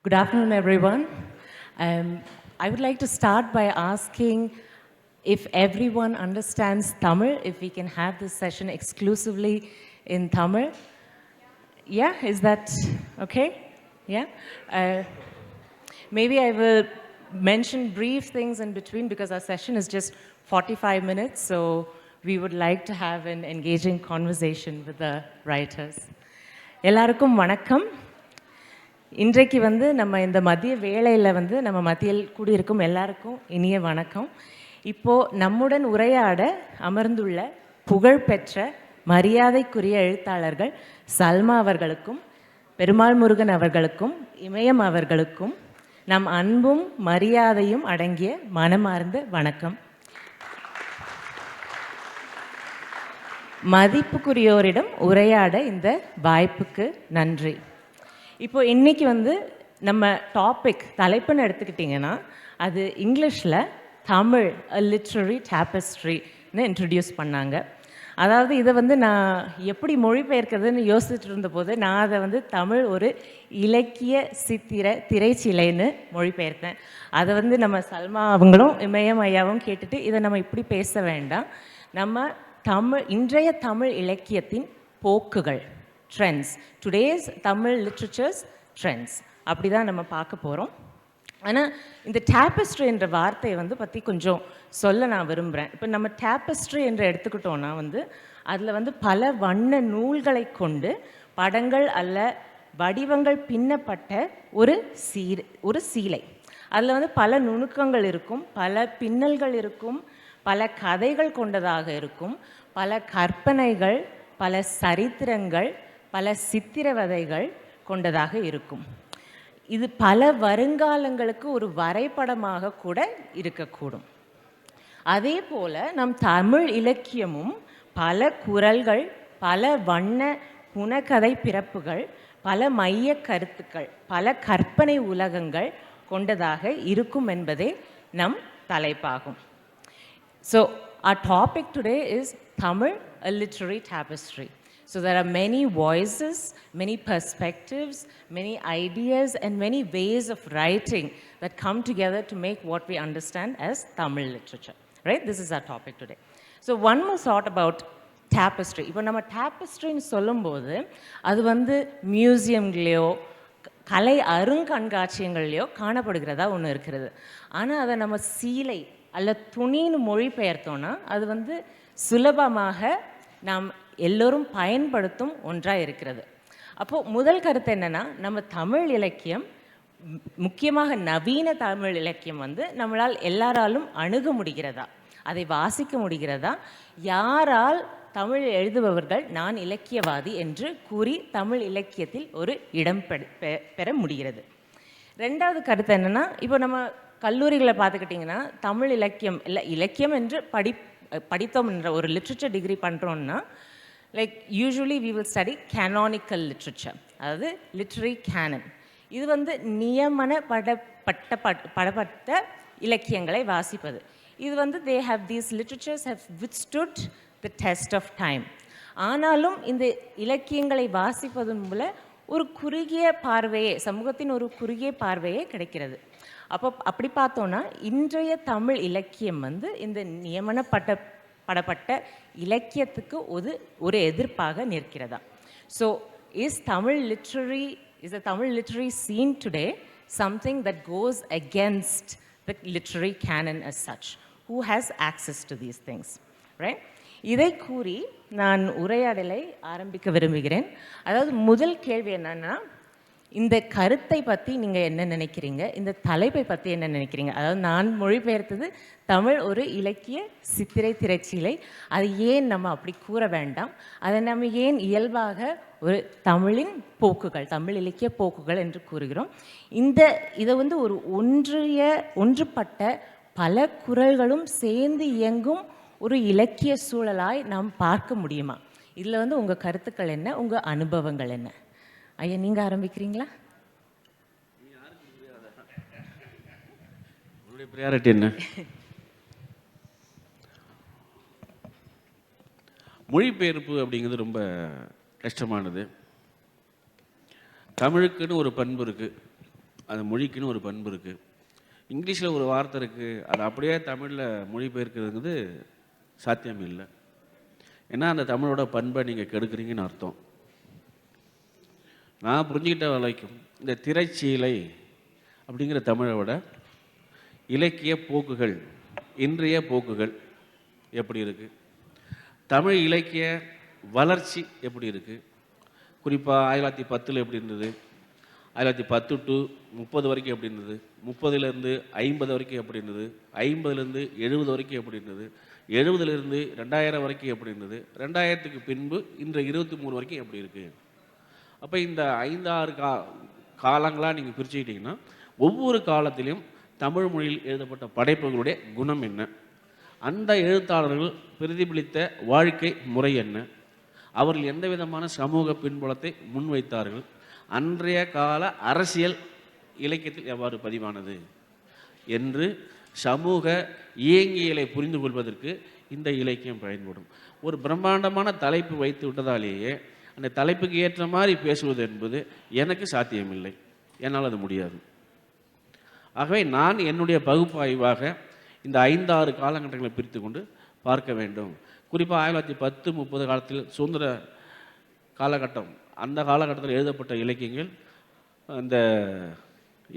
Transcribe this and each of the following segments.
Good afternoon, everyone. I would like to start by asking if everyone understands Tamil, if we can have this session exclusively in Tamil. Yeah, is that okay? Yeah? Uh, Maybe I will mention brief things in between because our session is just 45 minutes, so we would like to have an engaging conversation with the writers. எல்லாருக்கும் வணக்கம். இன்றைக்கு நம்ம இந்த மதிய வேளையில் நம்ம மத்தியில் கூடியிருக்கும் எல்லாருக்கும் இனிய வணக்கம். இப்போது நம்முடன் உரையாட அமர்ந்துள்ள புகழ்பெற்ற மரியாதைக்குரிய எழுத்தாளர்கள் சல்மா அவர்களுக்கும் பெருமாள் முருகன் அவர்களுக்கும் இமயம் அவர்களுக்கும் நம் அன்பும் மரியாதையும் அடங்கிய மனமார்ந்த வணக்கம். மதிப்புக்குரியோரிடம் உரையாட இந்த வாய்ப்புக்கு நன்றி. இப்போ இன்றைக்கி நம்ம டாபிக் தலைப்புன்னு எடுத்துக்கிட்டிங்கன்னா அது இங்கிலீஷில் தமிழ் அ லிட்ரரி டேப்பஸ்ட்ரின்னு இன்ட்ரடியூஸ் பண்ணாங்க. அதாவது இதை நான் எப்படி மொழிபெயர்க்கிறதுன்னு யோசிச்சுட்டு இருந்தபோது நான் அதை தமிழ் ஒரு இலக்கிய திரைச்சிலைன்னு மொழிபெயர்த்தேன். அதை நம்ம சல்மா அவங்களும் இமயம் ஐயாவும் கேட்டுட்டு இதை நம்ம இப்படி பேச வேண்டாம், நம்ம இன்றைய தமிழ் இலக்கியத்தின் போக்குகள், trends, today's Tamil literatures trends, அப்படி தான் நம்ம பார்க்க போகிறோம். ஆனால் இந்த டேப்பஸ்ட்ரி என்ற வார்த்தையை பற்றி கொஞ்சம் சொல்ல நான் விரும்புகிறேன். இப்போ நம்ம டேப்பஸ்ட்ரி என்று எடுத்துக்கிட்டோன்னா அதில் பல வண்ண நூல்களை கொண்டு படங்கள் அல்ல வடிவங்கள் பின்னப்பட்ட ஒரு சீலை. அதில் பல நுணுக்கங்கள் இருக்கும், பல பின்னல்கள் இருக்கும், பல கதைகள் கொண்டதாக இருக்கும், பல கற்பனைகள், பல சரித்திரங்கள், பல சித்திரவதைகள் கொண்டதாக இருக்கும். இது பல வருங்காலங்களுக்கு ஒரு வரைபடமாக கூட இருக்கக்கூடும். அதே போல் நம் தமிழ் இலக்கியமும் பல குரல்கள், பல வண்ண புனக்கதை பிறப்புகள், பல மைய கருத்துக்கள், பல கற்பனை உலகங்கள் கொண்டதாக இருக்கும் என்பதே நம் தலைப்பாகும். So our topic today is Tamil, a literary tapestry. So there are many voices, many perspectives, many ideas and many ways of writing that come together to make what we understand as Tamil literature. Right? This is our topic today. So one more thought about tapestry. இப்போ நம்ம டேப்பஸ்ட்ரின்னு சொல்லும்போது அது மியூசியம்லேயோ கலை அருங்கண்காட்சியங்கள்லையோ காணப்படுகிறதா ஒன்று இருக்கிறது. ஆனால் அதை நம்ம சீலை அல்ல துணின்னு மொழிபெயர்த்தோன்னா அது சுலபமாக நாம் எல்லோரும் பயன்படுத்தும் ஒன்றாக இருக்கிறது. அப்போது முதல் கருத்து என்னென்னா, நம்ம தமிழ் இலக்கியம், முக்கியமாக நவீன தமிழ் இலக்கியம் நம்மளால் எல்லாராலும் அணுக முடிகிறதா, அதை வாசிக்க முடிகிறதா, யாரால் தமிழ் எழுதுபவர்கள் நான் இலக்கியவாதி என்று கூறி தமிழ் இலக்கியத்தில் ஒரு இடம் பெற முடிகிறது. ரெண்டாவது கருத்து என்னென்னா, இப்போ நம்ம கல்லூரிகளை பார்த்துக்கிட்டிங்கன்னா தமிழ் இலக்கியம் இல்லை இலக்கியம் என்று படித்தோம் என்ற ஒரு லிட்ரேச்சர் டிகிரி பண்ணுறோன்னா like usually we will study canonical literature, அதாவது லிட்ரரி கேனன். இது படப்பட்ட இலக்கியங்களை வாசிப்பது. இது they have these literatures have withstood the test of time. ஆனாலும் இந்த இலக்கியங்களை வாசிப்பதன் மூலம் ஒரு குறுகிய பார்வையே, சமூகத்தின் ஒரு குறுகிய பார்வையே கிடைக்கிறது. அப்படி பார்த்தோன்னா இன்றைய தமிழ் இலக்கியம் இந்த படப்பட்ட இலக்கியத்துக்கு ஒரு எதிர்ப்பாக நிற்கிறதா. So is the Tamil literary scene today something that goes against the literary canon as such? Who has access to these things? Right? இதை கூறி நான் உரையாடலை ஆரம்பிக்க விரும்புகிறேன். அதாவது முதல் கேள்வி என்னன்னா, இந்த கருத்தை பற்றி நீங்கள் என்ன நினைக்கிறீங்க, இந்த தலைப்பை பற்றி என்ன நினைக்கிறீங்க? அதாவது நான் மொழிபெயர்த்தது தமிழ் ஒரு இலக்கிய திரைச்சிலை, அது ஏன் நம்ம அப்படி கூற வேண்டாம், அதை நம்ம ஏன் இயல்பாக ஒரு தமிழின் போக்குகள், தமிழ் இலக்கிய போக்குகள் என்று கூறுகிறோம். இதை ஒரு ஒன்றுபட்ட பல குரல்களும் சேர்ந்து இயங்கும் ஒரு இலக்கிய சூழலாய் நாம் பார்க்க முடியுமா? இதில் உங்கள் கருத்துக்கள் என்ன, உங்கள் அனுபவங்கள் என்ன? ஐயா, நீங்கள் ஆரம்பிக்கிறீங்களா? ப்ரியாரிட்டி என்ன? மொழிபெயர்ப்பு அப்படிங்கிறது ரொம்ப கஷ்டமானது. தமிழுக்குன்னு ஒரு பண்பு இருக்குது, அந்த மொழிக்குன்னு ஒரு பண்பு இருக்குது. இங்கிலீஷில் ஒரு வார்த்தை இருக்குது, அது அப்படியே தமிழில் மொழிபெயர்க்கிறதுங்கிறது சாத்தியம் இல்லை. ஏன்னா அந்த தமிழோட பண்பை நீங்கள் கெடுக்குறீங்கன்னு அர்த்தம். நான் புரிஞ்சுக்கிட்ட வரைக்கும் இந்த திரைச்சீலை அப்படிங்கிற தமிழை விட இலக்கிய போக்குகள், இன்றைய போக்குகள் எப்படி இருக்குது, தமிழ் இலக்கிய வளர்ச்சி எப்படி இருக்குது, குறிப்பாக 1910 எப்படி இருந்தது, 1910 to 30 வரைக்கும் எப்படி இருந்தது, 30லேருந்து 50 வரைக்கும் எப்படி இருந்தது, 50லேருந்து 70 வரைக்கும் எப்படி இருந்தது, 70லேருந்து 2000 வரைக்கும் எப்படி இருந்தது, 2000க்கு பின்பு இன்று 23 வரைக்கும் எப்படி இருக்குது. அப்போ இந்த 5-6 காலங்களாக நீங்கள் பிரிச்சுக்கிட்டிங்கன்னா ஒவ்வொரு காலத்திலையும் தமிழ் மொழியில் எழுதப்பட்ட படைப்புகளுடைய குணம் என்ன, அந்த எழுத்தாளர்கள் பிரதிபலித்த வாழ்க்கை முறை என்ன, அவர்கள் எந்த விதமான சமூக பின்புலத்தை முன்வைத்தார்கள், அன்றைய கால அரசியல் இலக்கியத்தில் எவ்வாறு பதிவானது என்று சமூக இயங்கியலை புரிந்து கொள்வதற்கு இந்த இலக்கியம் பயன்படும். ஒரு பிரம்மாண்டமான தலைப்பு வைத்து விட்டதாலேயே அந்த தலைப்புக்கு ஏற்ற மாதிரி பேசுவது என்பது எனக்கு சாத்தியமில்லை, என்னால் அது முடியாது. ஆகவே நான் என்னுடைய பகுப்பாய்வாக இந்த 5-6 காலகட்டங்களை பிரித்து கொண்டு பார்க்க வேண்டும். குறிப்பாக 1910-30 காலத்தில் சுதந்திர காலகட்டம், அந்த காலகட்டத்தில் எழுதப்பட்ட இலக்கியங்கள் அந்த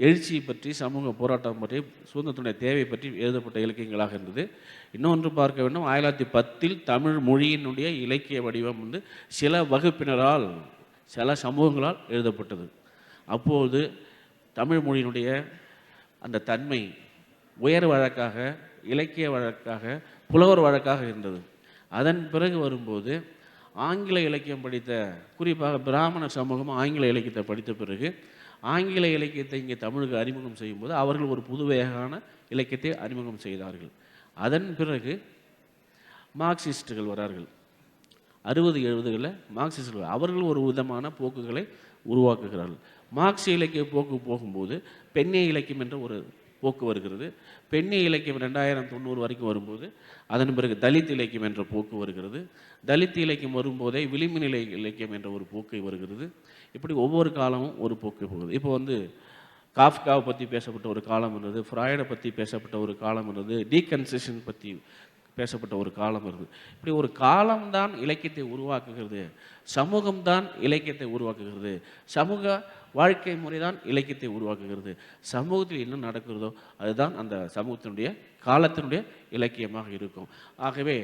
எழுச்சி பற்றி, சமூக போராட்டம் பற்றி, சுதந்திரத்துடைய தேவை பற்றி எழுதப்பட்ட இலக்கியங்களாக இருந்தது. இன்னொன்று பார்க்க வேண்டும், 1910 தமிழ் மொழியினுடைய இலக்கிய வடிவம் சில வகுப்பினரால், சில சமூகங்களால் எழுதப்பட்டது. அப்போது தமிழ் மொழியினுடைய அந்த தன்மை உயர் வழக்காக, இலக்கிய வழக்காக, புலவர் வழக்காக இருந்தது. அதன் பிறகு வரும்போது ஆங்கில இலக்கியம் படித்த, குறிப்பாக பிராமண சமூகம் ஆங்கில இலக்கியத்தை படித்த பிறகு ஆங்கில இலக்கியத்தை இங்கே தமிழுக்கு அறிமுகம் செய்யும்போது அவர்கள் ஒரு புதுவகையான இலக்கியத்தை அறிமுகம் செய்தார்கள். அதன் பிறகு மார்க்சிஸ்டுகள் வரார்கள். 60-70களில் மார்க்சிஸ்டுகள் அவர்கள் ஒரு விதமான போக்குகளை உருவாக்குகிறார்கள். மார்க்சிய இலக்கிய போக்கு போகும்போது பெண்ணிய இலக்கியம் என்ற ஒரு போக்கு வருகிறது. பெண்ணிய இலக்கியம் 2090 வரைக்கும் வரும்போது அதன் பிறகு தலித் இலக்கியம் என்ற போக்கு வருகிறது. தலித் இலக்கியம் வரும்போதே விளிம்பு நிலை இலக்கியம் என்ற ஒரு போக்கை வருகிறது. இப்படி ஒவ்வொரு காலமும் ஒரு போக்கு போகுது. இப்போ காஃப்காவை பற்றி பேசப்பட்ட ஒரு காலம் இருந்தது, ஃப்ராய்டை பற்றி பேசப்பட்ட ஒரு காலம் இருந்தது, டீகன்செஷன் பற்றி பேசப்பட்ட ஒரு காலம் இருந்தது. இப்படி ஒரு காலம்தான் இலக்கியத்தை உருவாக்குகிறது, சமூகம்தான் இலக்கியத்தை உருவாக்குகிறது, சமூக வாழ்க்கை முறை தான் இலக்கியத்தை உருவாக்குகிறது. சமூகத்தில் என்ன நடக்கிறதோ அதுதான் அந்த சமூகத்தினுடைய காலத்தினுடைய இலக்கியமாக இருக்கும். ஆகவே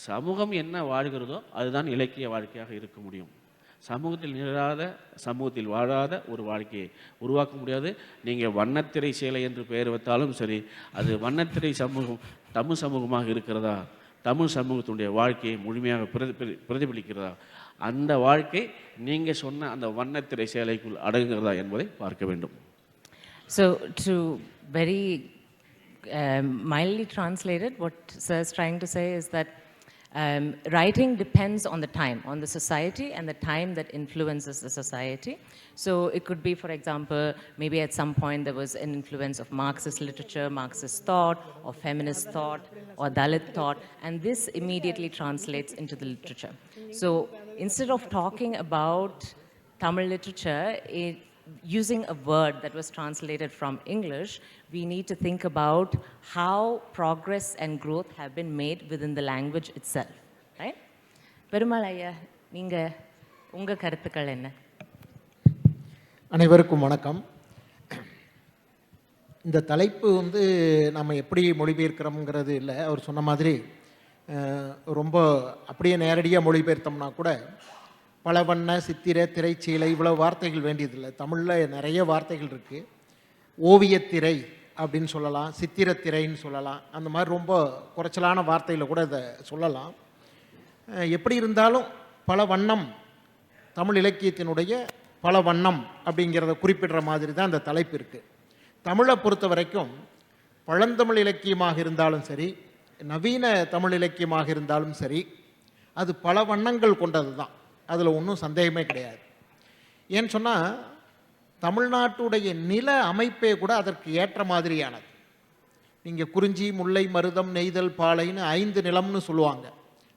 சமூகம் என்ன வாழ்கிறதோ அதுதான் இலக்கிய வாழ்க்கையாக இருக்க முடியும். சமூகத்தில் நிகழாத, சமூகத்தில் வாழாத ஒரு வாழ்க்கையை உருவாக்க முடியாது. நீங்கள் வண்ணத்திரை சேலை என்று பெயர் வைத்தாலும் சரி, அது வண்ணத்திரை சமூகம் தமிழ் சமூகமாக இருக்கிறதா, தமிழ் சமூகத்தினுடைய வாழ்க்கையை முழுமையாக பிரதிபலிக்கிறதா, அந்த வாழ்க்கை நீங்கள் சொன்ன அந்த வண்ணத்திரை சேலைக்குள் அடங்குகிறதா என்பதை பார்க்க வேண்டும். So to very mildly translated, what sir is trying to say is that writing depends on the time, on the society and the time that influences the society. So it could be, for example, maybe at some point there was an influence of Marxist literature, Marxist thought, or feminist thought, or Dalit thought, and this immediately translates into the literature. So instead of talking about Tamil literature, using a word that was translated from English, we need to think about how progress and growth have been made within the language itself, right? Perumal ஐயா, நீங்க உங்க கருத்துக்கள் என்ன? அனைவருக்கும் வணக்கம். இந்த தலைப்பு நம்ம எப்படி மொழிபெயர்க்கிறோம்ங்கிறது இல்லை. அவர் சொன்ன மாதிரி ரொம்ப அப்படியே நேரடியாக மொழிபெயர்த்தோம்னா கூட பல வண்ண, சித்திர, திரைச்சீலை இவ்வளோ வார்த்தைகள் வேண்டியதில்லை. தமிழில் நிறைய வார்த்தைகள் இருக்குது. ஓவியத்திரை அப்படின்னு சொல்லலாம், சித்திரத்திரைன்னு சொல்லலாம். அந்த மாதிரி ரொம்ப குறைச்சலான வார்த்தையில் கூட இதை சொல்லலாம். எப்படி இருந்தாலும் பல வண்ணம், தமிழ் இலக்கியத்தினுடைய பல வண்ணம் அப்படிங்கிறத குறிப்பிடுற மாதிரி தான் அந்த தலைப்பு இருக்குது. தமிழை பொறுத்த வரைக்கும் பழந்தமிழ் இலக்கியமாக இருந்தாலும் சரி, நவீன தமிழ் இலக்கியமாக இருந்தாலும் சரி, அது பல வண்ணங்கள் கொண்டது தான். அதில் ஒன்றும் சந்தேகமே கிடையாது. ஏன்னு சொன்னால் தமிழ்நாட்டுடைய நில அமைப்பே கூட அதற்கு ஏற்ற மாதிரியானது. நீங்கள் குறிஞ்சி, முல்லை, மருதம், நெய்தல், பாலைன்னு 5 நிலம்னு சொல்லுவாங்க.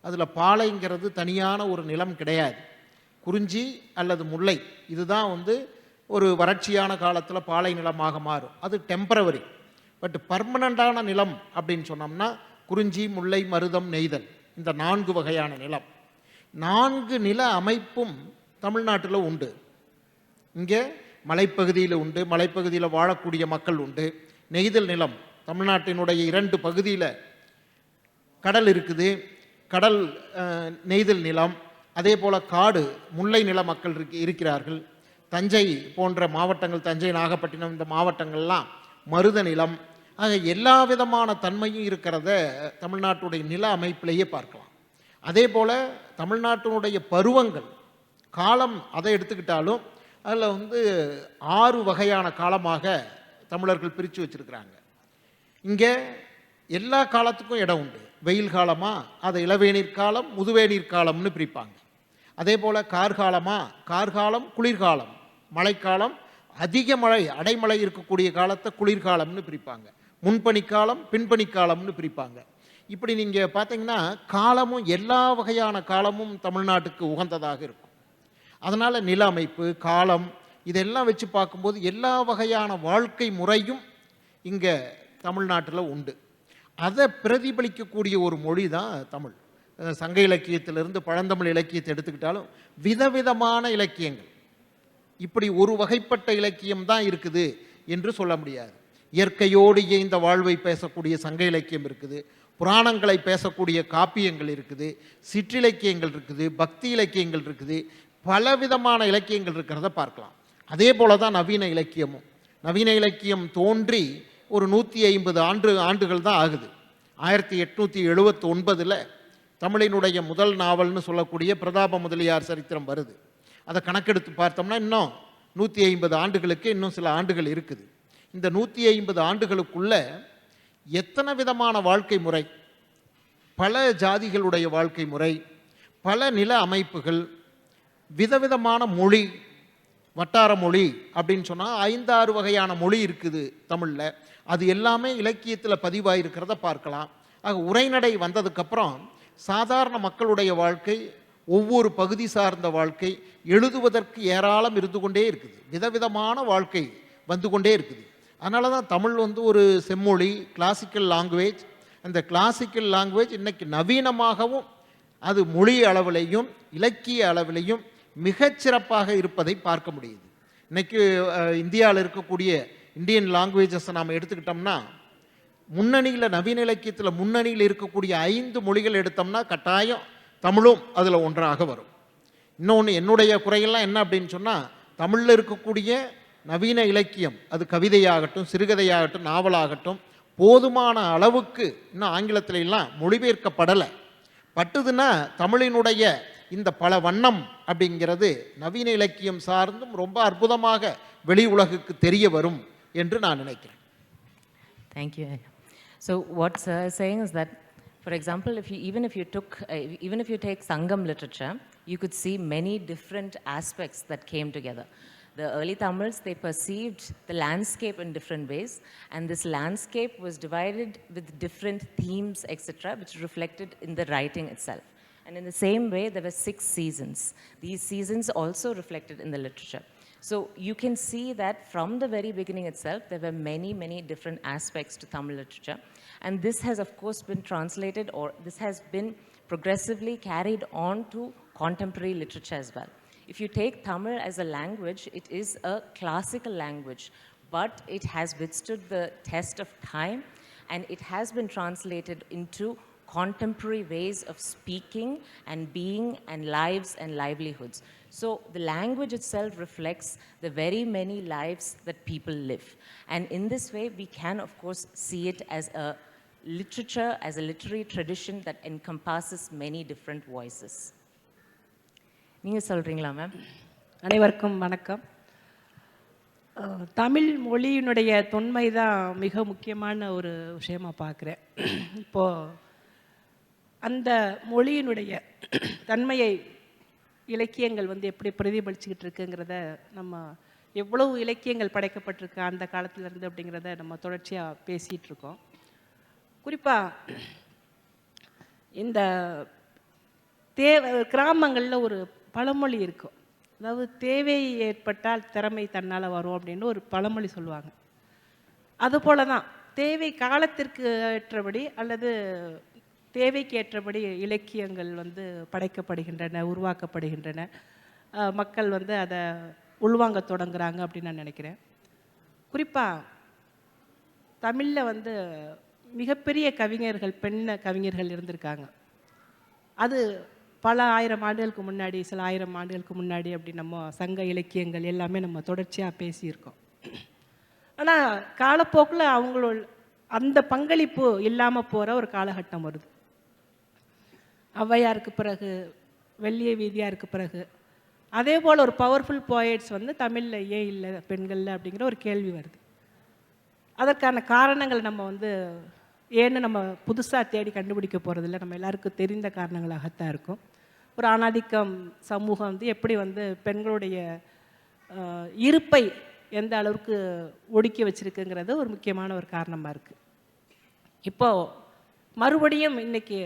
அதில் பாலைங்கிறது தனியான ஒரு நிலம் கிடையாது. குறிஞ்சி அல்லது முல்லை இதுதான் ஒரு வறட்சியான காலத்தில் பாலை நிலமாக மாறும். அது டெம்பரவரி. பட் பர்மனண்டான நிலம் அப்படின்னு சொன்னோம்னா குறிஞ்சி, முல்லை, மருதம், நெய்தல், இந்த 4 வகையான நிலம். 4 நில அமைப்பும் தமிழ்நாட்டில் உண்டு. இங்கே மலைப்பகுதியில் உண்டு, மலைப்பகுதியில் வாழக்கூடிய மக்கள் உண்டு. நெய்தல் நிலம் தமிழ்நாட்டினுடைய 2 பகுதியில் கடல் இருக்குது, கடல் நெய்தல் நிலம். அதே போல் காடு முல்லை நில மக்கள் இருக்கிறார்கள். தஞ்சை போன்ற மாவட்டங்கள், தஞ்சை, நாகப்பட்டினம், இந்த மாவட்டங்கள்லாம் மருத நிலம். ஆக எல்லா விதமான தன்மையும் இருக்கிறத தமிழ்நாட்டுடைய நில அமைப்பிலேயே பார்க்கலாம். அதே போல் தமிழ்நாட்டினுடைய பருவங்கள், காலம் அதை எடுத்துக்கிட்டாலும் அதில் 6 வகையான காலமாக தமிழர்கள் பிரித்து வச்சுருக்கிறாங்க. இங்கே எல்லா காலத்துக்கும் இடம் உண்டு. வெயில் காலமாக அதை இளவேநீர் காலம், முதுவேநீர் காலம்னு பிரிப்பாங்க. அதே போல் கார்காலம், குளிர்காலம், மழைக்காலம், அதிக மழை அடைமழை இருக்கக்கூடிய காலத்தை குளிர்காலம்னு பிரிப்பாங்க. முன்பனிக்காலம், பின்பனிக்காலம்னு பிரிப்பாங்க. இப்படி நீங்கள் பார்த்தீங்கன்னா காலமும், எல்லா வகையான காலமும் தமிழ்நாட்டுக்கு உகந்ததாக இருக்கும். அதனால் நில அமைப்பு, காலம், இதெல்லாம் வச்சு பார்க்கும்போது எல்லா வகையான வாழ்க்கை முறையும் இங்கே தமிழ்நாட்டில் உண்டு. அதை பிரதிபலிக்கக்கூடிய ஒரு மொழி தான் தமிழ். சங்க இலக்கியத்திலிருந்து பழந்தமிழ் இலக்கியத்தை எடுத்துக்கிட்டாலும் விதவிதமான இலக்கியங்கள், இப்படி ஒரு வகைப்பட்ட இலக்கியம் தான் இருக்குது என்று சொல்ல முடியாது. இயற்கையோடு இயைந்த வாழ்வை பேசக்கூடிய சங்க இலக்கியம் இருக்குது, புராணங்களை பேசக்கூடிய காப்பியங்கள் இருக்குது, சிற்றிலக்கியங்கள் இருக்குது, பக்தி இலக்கியங்கள் இருக்குது, பலவிதமான இலக்கியங்கள் இருக்கிறத பார்க்கலாம். அதே போல தான் நவீன இலக்கியமும். நவீன இலக்கியம் தோன்றி ஒரு 150 ஆண்டுகள் தான் ஆகுது. 1879 தமிழினுடைய முதல் நாவல்னு சொல்லக்கூடிய பிரதாப முதலியார் சரித்திரம் வருது. அதை கணக்கெடுத்து பார்த்தோம்னா இன்னும் 150 ஆண்டுகளுக்கு இன்னும் சில ஆண்டுகள் இருக்குது. இந்த 150 ஆண்டுகளுக்குள்ள எத்தனை விதமான வாழ்க்கை முறை, பல ஜாதிகளுடைய வாழ்க்கை முறை, பல நில அமைப்புகள், விதவிதமான மொழி, வட்டார மொழி அப்படின்னு சொன்னால் 5-6 வகையான மொழி இருக்குது தமிழில். அது எல்லாமே இலக்கியத்தில் பதிவாயிருக்கிறத பார்க்கலாம். ஆக உரைநடை வந்ததுக்கப்புறம் சாதாரண மக்களுடைய வாழ்க்கை, ஒவ்வொரு பகுதி சார்ந்த வாழ்க்கை எழுதுவதற்கு ஏராளம் இருந்து கொண்டே இருக்குது. விதவிதமான வாழ்க்கை வந்து கொண்டே இருக்குது. அதனால தான் தமிழ் ஒரு செம்மொழி, கிளாசிக்கல் லாங்குவேஜ். அந்த கிளாசிக்கல் லாங்குவேஜ் இன்னைக்கு நவீனமாகவும் அது மொழி அளவிலையும் இலக்கிய அளவிலையும் மிகச்சிறப்பாக இருப்பதை பார்க்க முடியுது. இன்னைக்கு இந்தியாவில் இருக்கக்கூடிய இந்தியன் லாங்குவேஜஸை நாம் எடுத்துக்கிட்டோம்னா முன்னணியில், நவீன இலக்கியத்தில் முன்னணியில் இருக்கக்கூடிய 5 மொழிகள் எடுத்தோம்னா கட்டாயம் தமிழும் அதில் ஒன்றாக வரும். இன்னொன்று, என்னுடைய குறையெல்லாம் என்ன அப்படின்னு சொன்னால், தமிழில் இருக்கக்கூடிய நவீன இலக்கியம், அது கவிதையாகட்டும், சிறுகதையாகட்டும், நாவலாகட்டும், போதுமான அளவுக்கு இன்னும் ஆங்கிலத்தில எல்லாம் மொழிபெயர்க்கப்படலை. பட்டுதுன்னா தமிழினுடைய இந்த பல வண்ணம் அப்படிங்கிறது நவீன இலக்கியம் சார்ந்தும் ரொம்ப அற்புதமாக வெளி உலகுக்கு தெரிய வரும் என்று நான் நினைக்கிறேன். Thank you. So what sir is saying is that, for example, even if you take Sangam literature, you could see many different aspects that came together. The early Tamils, they perceived the landscape in different ways, and this landscape was divided with different themes, etc., which reflected in the writing itself. And in the same way, there were 6 seasons. These seasons also reflected in the literature. So you can see that from the very beginning itself, there were many, many different aspects to Tamil literature. And this has, of course, been translated, or this has been progressively carried on to contemporary literature as well. If you take Tamil as a language, it is a classical language, but it has withstood the test of time, and it has been translated into contemporary ways of speaking and being and lives and livelihoods. So the language itself reflects the very many lives that people live. And in this way, we can, of course, see it as a literature, as a literary tradition that encompasses many different voices. நீங்க சொல்றீங்களா ma'am? அனைவருக்கும் வணக்கம். தமிழ் மொழியினுடைய தொன்மை தான் மிக முக்கியமான ஒரு விஷயமா பார்க்குறேன். இப்போது அந்த மொழியினுடைய தன்மையை இலக்கியங்கள் எப்படி பிரதிபலிச்சுக்கிட்டு இருக்குங்கிறத, நம்ம எவ்வளவு இலக்கியங்கள் படைக்கப்பட்டிருக்கு அந்த காலத்திலேருந்து அப்படிங்கிறத நம்ம தொடர்ச்சியாக பேசிகிட்டு இருக்கோம். குறிப்பாக இந்த கிராமங்களில் ஒரு பழமொழி இருக்கும், அதாவது தேவை ஏற்பட்டால் திறமை தன்னால் வரும் அப்படின்னு ஒரு பழமொழி சொல்லுவாங்க. அதுபோல தான் தேவை காலத்திற்கு ஏற்றபடி அல்லது தேவைக்கு ஏற்றபடி இலக்கியங்கள் வந்து படைக்கப்படுகின்றன, உருவாக்கப்படுகின்றன. மக்கள் வந்து அதை உள்வாங்க தொடங்குறாங்க அப்படின்னு நான் நினைக்கிறேன். குறிப்பாக தமிழில் வந்து மிகப்பெரிய கவிஞர்கள், பெண் கவிஞர்கள் இருந்திருக்காங்க. அது பல ஆயிரம் ஆண்டுகளுக்கு முன்னாடி, சில ஆயிரம் ஆண்டுகளுக்கு முன்னாடி அப்படி நம்ம சங்க இலக்கியங்கள் எல்லாமே நம்ம தொடர்ச்சியாக பேசியிருக்கோம். ஆனால் காலப்போக்கில் அவங்களோட அந்த பங்களிப்பு இல்லாமல் போகிற ஒரு காலகட்டம் வருது. ஔவையாருக்கு பிறகு, வெள்ளிய வீதியாருக்கு பிறகு, அதே போல் ஒரு பவர்ஃபுல் போயட்ஸ் வந்து தமிழில் ஏன் இல்லை பெண்களில் அப்படிங்கிற ஒரு கேள்வி வருது. அதற்கான காரணங்கள் நம்ம வந்து ஏன்னு நம்ம புதுசாக தேடி கண்டுபிடிக்க போகிறதில்ல, நம்ம எல்லாருக்கும் தெரிந்த காரணங்களாகத்தான் இருக்கும். ஒரு ஆணாதிக்கம் சமூகம் வந்து எப்படி வந்து பெண்களுடைய இருப்பை எந்த அளவுக்கு ஒடுக்கி வச்சுருக்குங்கிறது ஒரு முக்கியமான ஒரு காரணமாக இருக்குது. இப்போது மறுபடியும் இன்றைக்கி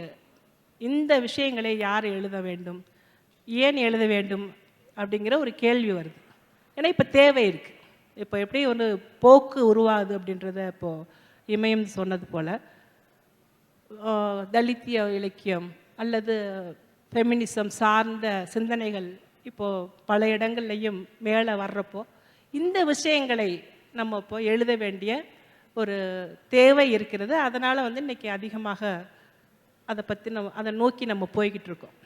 இந்த விஷயங்களை யார் எழுத வேண்டும், ஏன் எழுத வேண்டும் அப்படிங்கிற ஒரு கேள்வி வருது. ஏன்னா இப்போ தேவை இருக்குது. இப்போ எப்படி ஒரு போக்கு உருவாகுது அப்படின்றத இப்போது இமயம் சொன்னது போல் தலித்திய இலக்கியம் அல்லது ஃபெமினிசம் சார்ந்த சிந்தனைகள் இப்போது பல இடங்கள்லையும் மேலே வர்றப்போ இந்த விஷயங்களை நம்ம இப்போ எழுத வேண்டிய ஒரு தேவை இருக்கிறது. அதனால் வந்து இன்றைக்கி அதிகமாக அதை பற்றி அதை நோக்கி நம்ம போய்கிட்டு இருக்கோம்.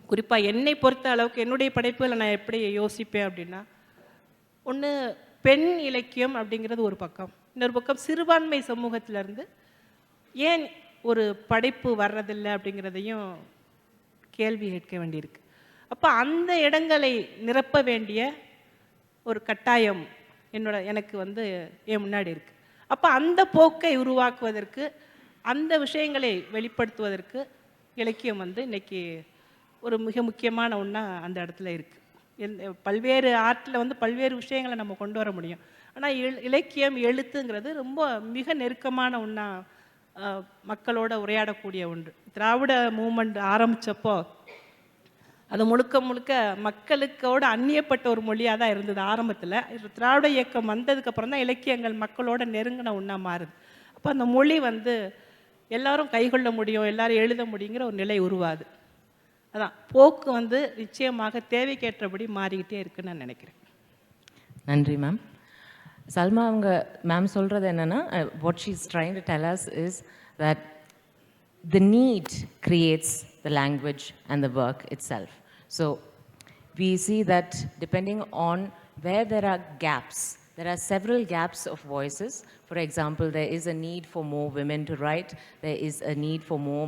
குறிப்பாக என்னை பொறுத்த அளவுக்கு என்னுடைய படைப்புகளை நான் எப்படி யோசிப்பேன் அப்படின்னா, ஒன்று பெண் இலக்கியம் அப்படிங்கிறது ஒரு பக்கம், இன்னொரு பக்கம் சிறுபான்மை சமூகத்திலேருந்து ஏன் ஒரு படைப்பு வர்றதில்லை அப்படிங்கிறதையும் கேள்வி கேட்க வேண்டியிருக்கு. அப்போ அந்த இடங்களை நிரப்ப வேண்டிய ஒரு கட்டாயம் எனக்கு வந்து என் முன்னாடி இருக்குது. அப்போ அந்த போக்கை உருவாக்குவதற்கு, அந்த விஷயங்களை வெளிப்படுத்துவதற்கு இலக்கியம் வந்து இன்றைக்கி ஒரு மிக முக்கியமான ஒன்றா அந்த இடத்துல இருக்குது. பல்வேறு ஆர்ட்டில் வந்து பல்வேறு விஷயங்களை நம்ம கொண்டு வர முடியும். ஆனால் இலக்கியம், எழுத்துங்கிறது ரொம்ப மிக நெருக்கமான ஒன்றா மக்களோட உரையாடக்கூடிய ஒன்று. திராவிட மூமெண்ட் ஆரம்பித்தப்போ அது முழுக்க முழுக்க மக்களுக்கோடு அந்நியப்பட்ட ஒரு மொழியாக தான் இருந்தது ஆரம்பத்தில். திராவிட இயக்கம் வந்ததுக்கப்புறம் தான் இலக்கியங்கள் மக்களோட நெருங்கின ஒன்றா மாறுது. அப்போ அந்த மொழி வந்து எல்லாரும் கைகொள்ள முடியும், எல்லாரும் எழுத முடியுங்கிற ஒரு நிலை உருவாது. அதான் போக்கு வந்து நிச்சயமாக தேவைக்கேற்றபடி மாறிக்கிட்டே இருக்குன்னு நான் நினைக்கிறேன். நன்றி மேம். சல்மா அவங்க மேம் சொல்கிறது என்னென்னா, what she's trying to tell us is that the need creates the language and the work itself. So we see that depending on where there are gaps, there are several gaps of voices. For example, there is a need for more women to write. There is a need for more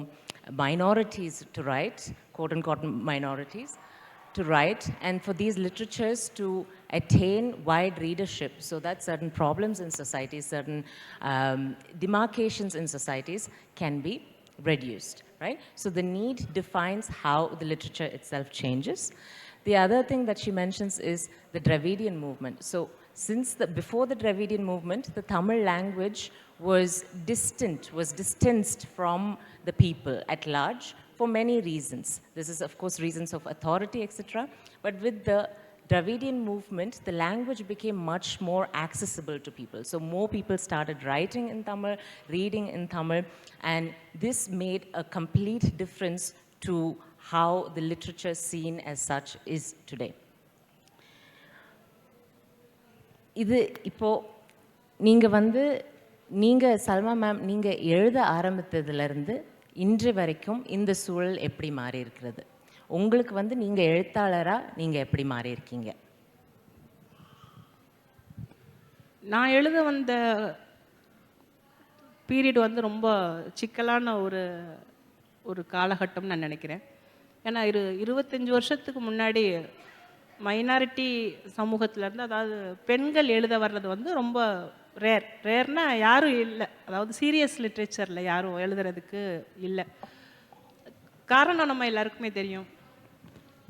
minorities to write, quote-unquote minorities, to write, and for these literatures to attain wide readership, so that certain problems in society, certain demarcations in societies can be reduced, right? So the need defines how the literature itself changes. The other thing that she mentions is the Dravidian movement. So before the Dravidian movement, the Tamil language was distanced from the people at large for many reasons. This is, of course, reasons of authority, etc. But with the Dravidian movement, the language became much more accessible to people. So more people started writing in Tamil, reading in Tamil, and this made a complete difference to how the literature scene as such is today. இது இப்போது நீங்கள் Salma ma'am, நீங்கள் எழுத ஆரம்பித்ததுலேருந்து இன்று வரைக்கும் இந்த சூழல் எப்படி மாறி இருக்கிறது? உங்களுக்கு நீங்கள் எழுத்தாளராக நீங்கள் எப்படி மாறி இருக்கீங்க? நான் எழுத வந்த பீரியட் ரொம்ப சிக்கலான ஒரு காலகட்டம் நான் நினைக்கிறேன். ஏன்னா 25 வருஷத்துக்கு முன்னாடி மைனாரிட்டி சமூகத்திலேருந்து, அதாவது பெண்கள் எழுத வர்றது ரொம்ப ரேர்னா யாரும் இல்லை. அதாவது சீரியஸ் லிட்ரேச்சரில் யாரும் எழுதுறதுக்கு இல்லை. காரணம் நம்ம எல்லாருக்குமே தெரியும்.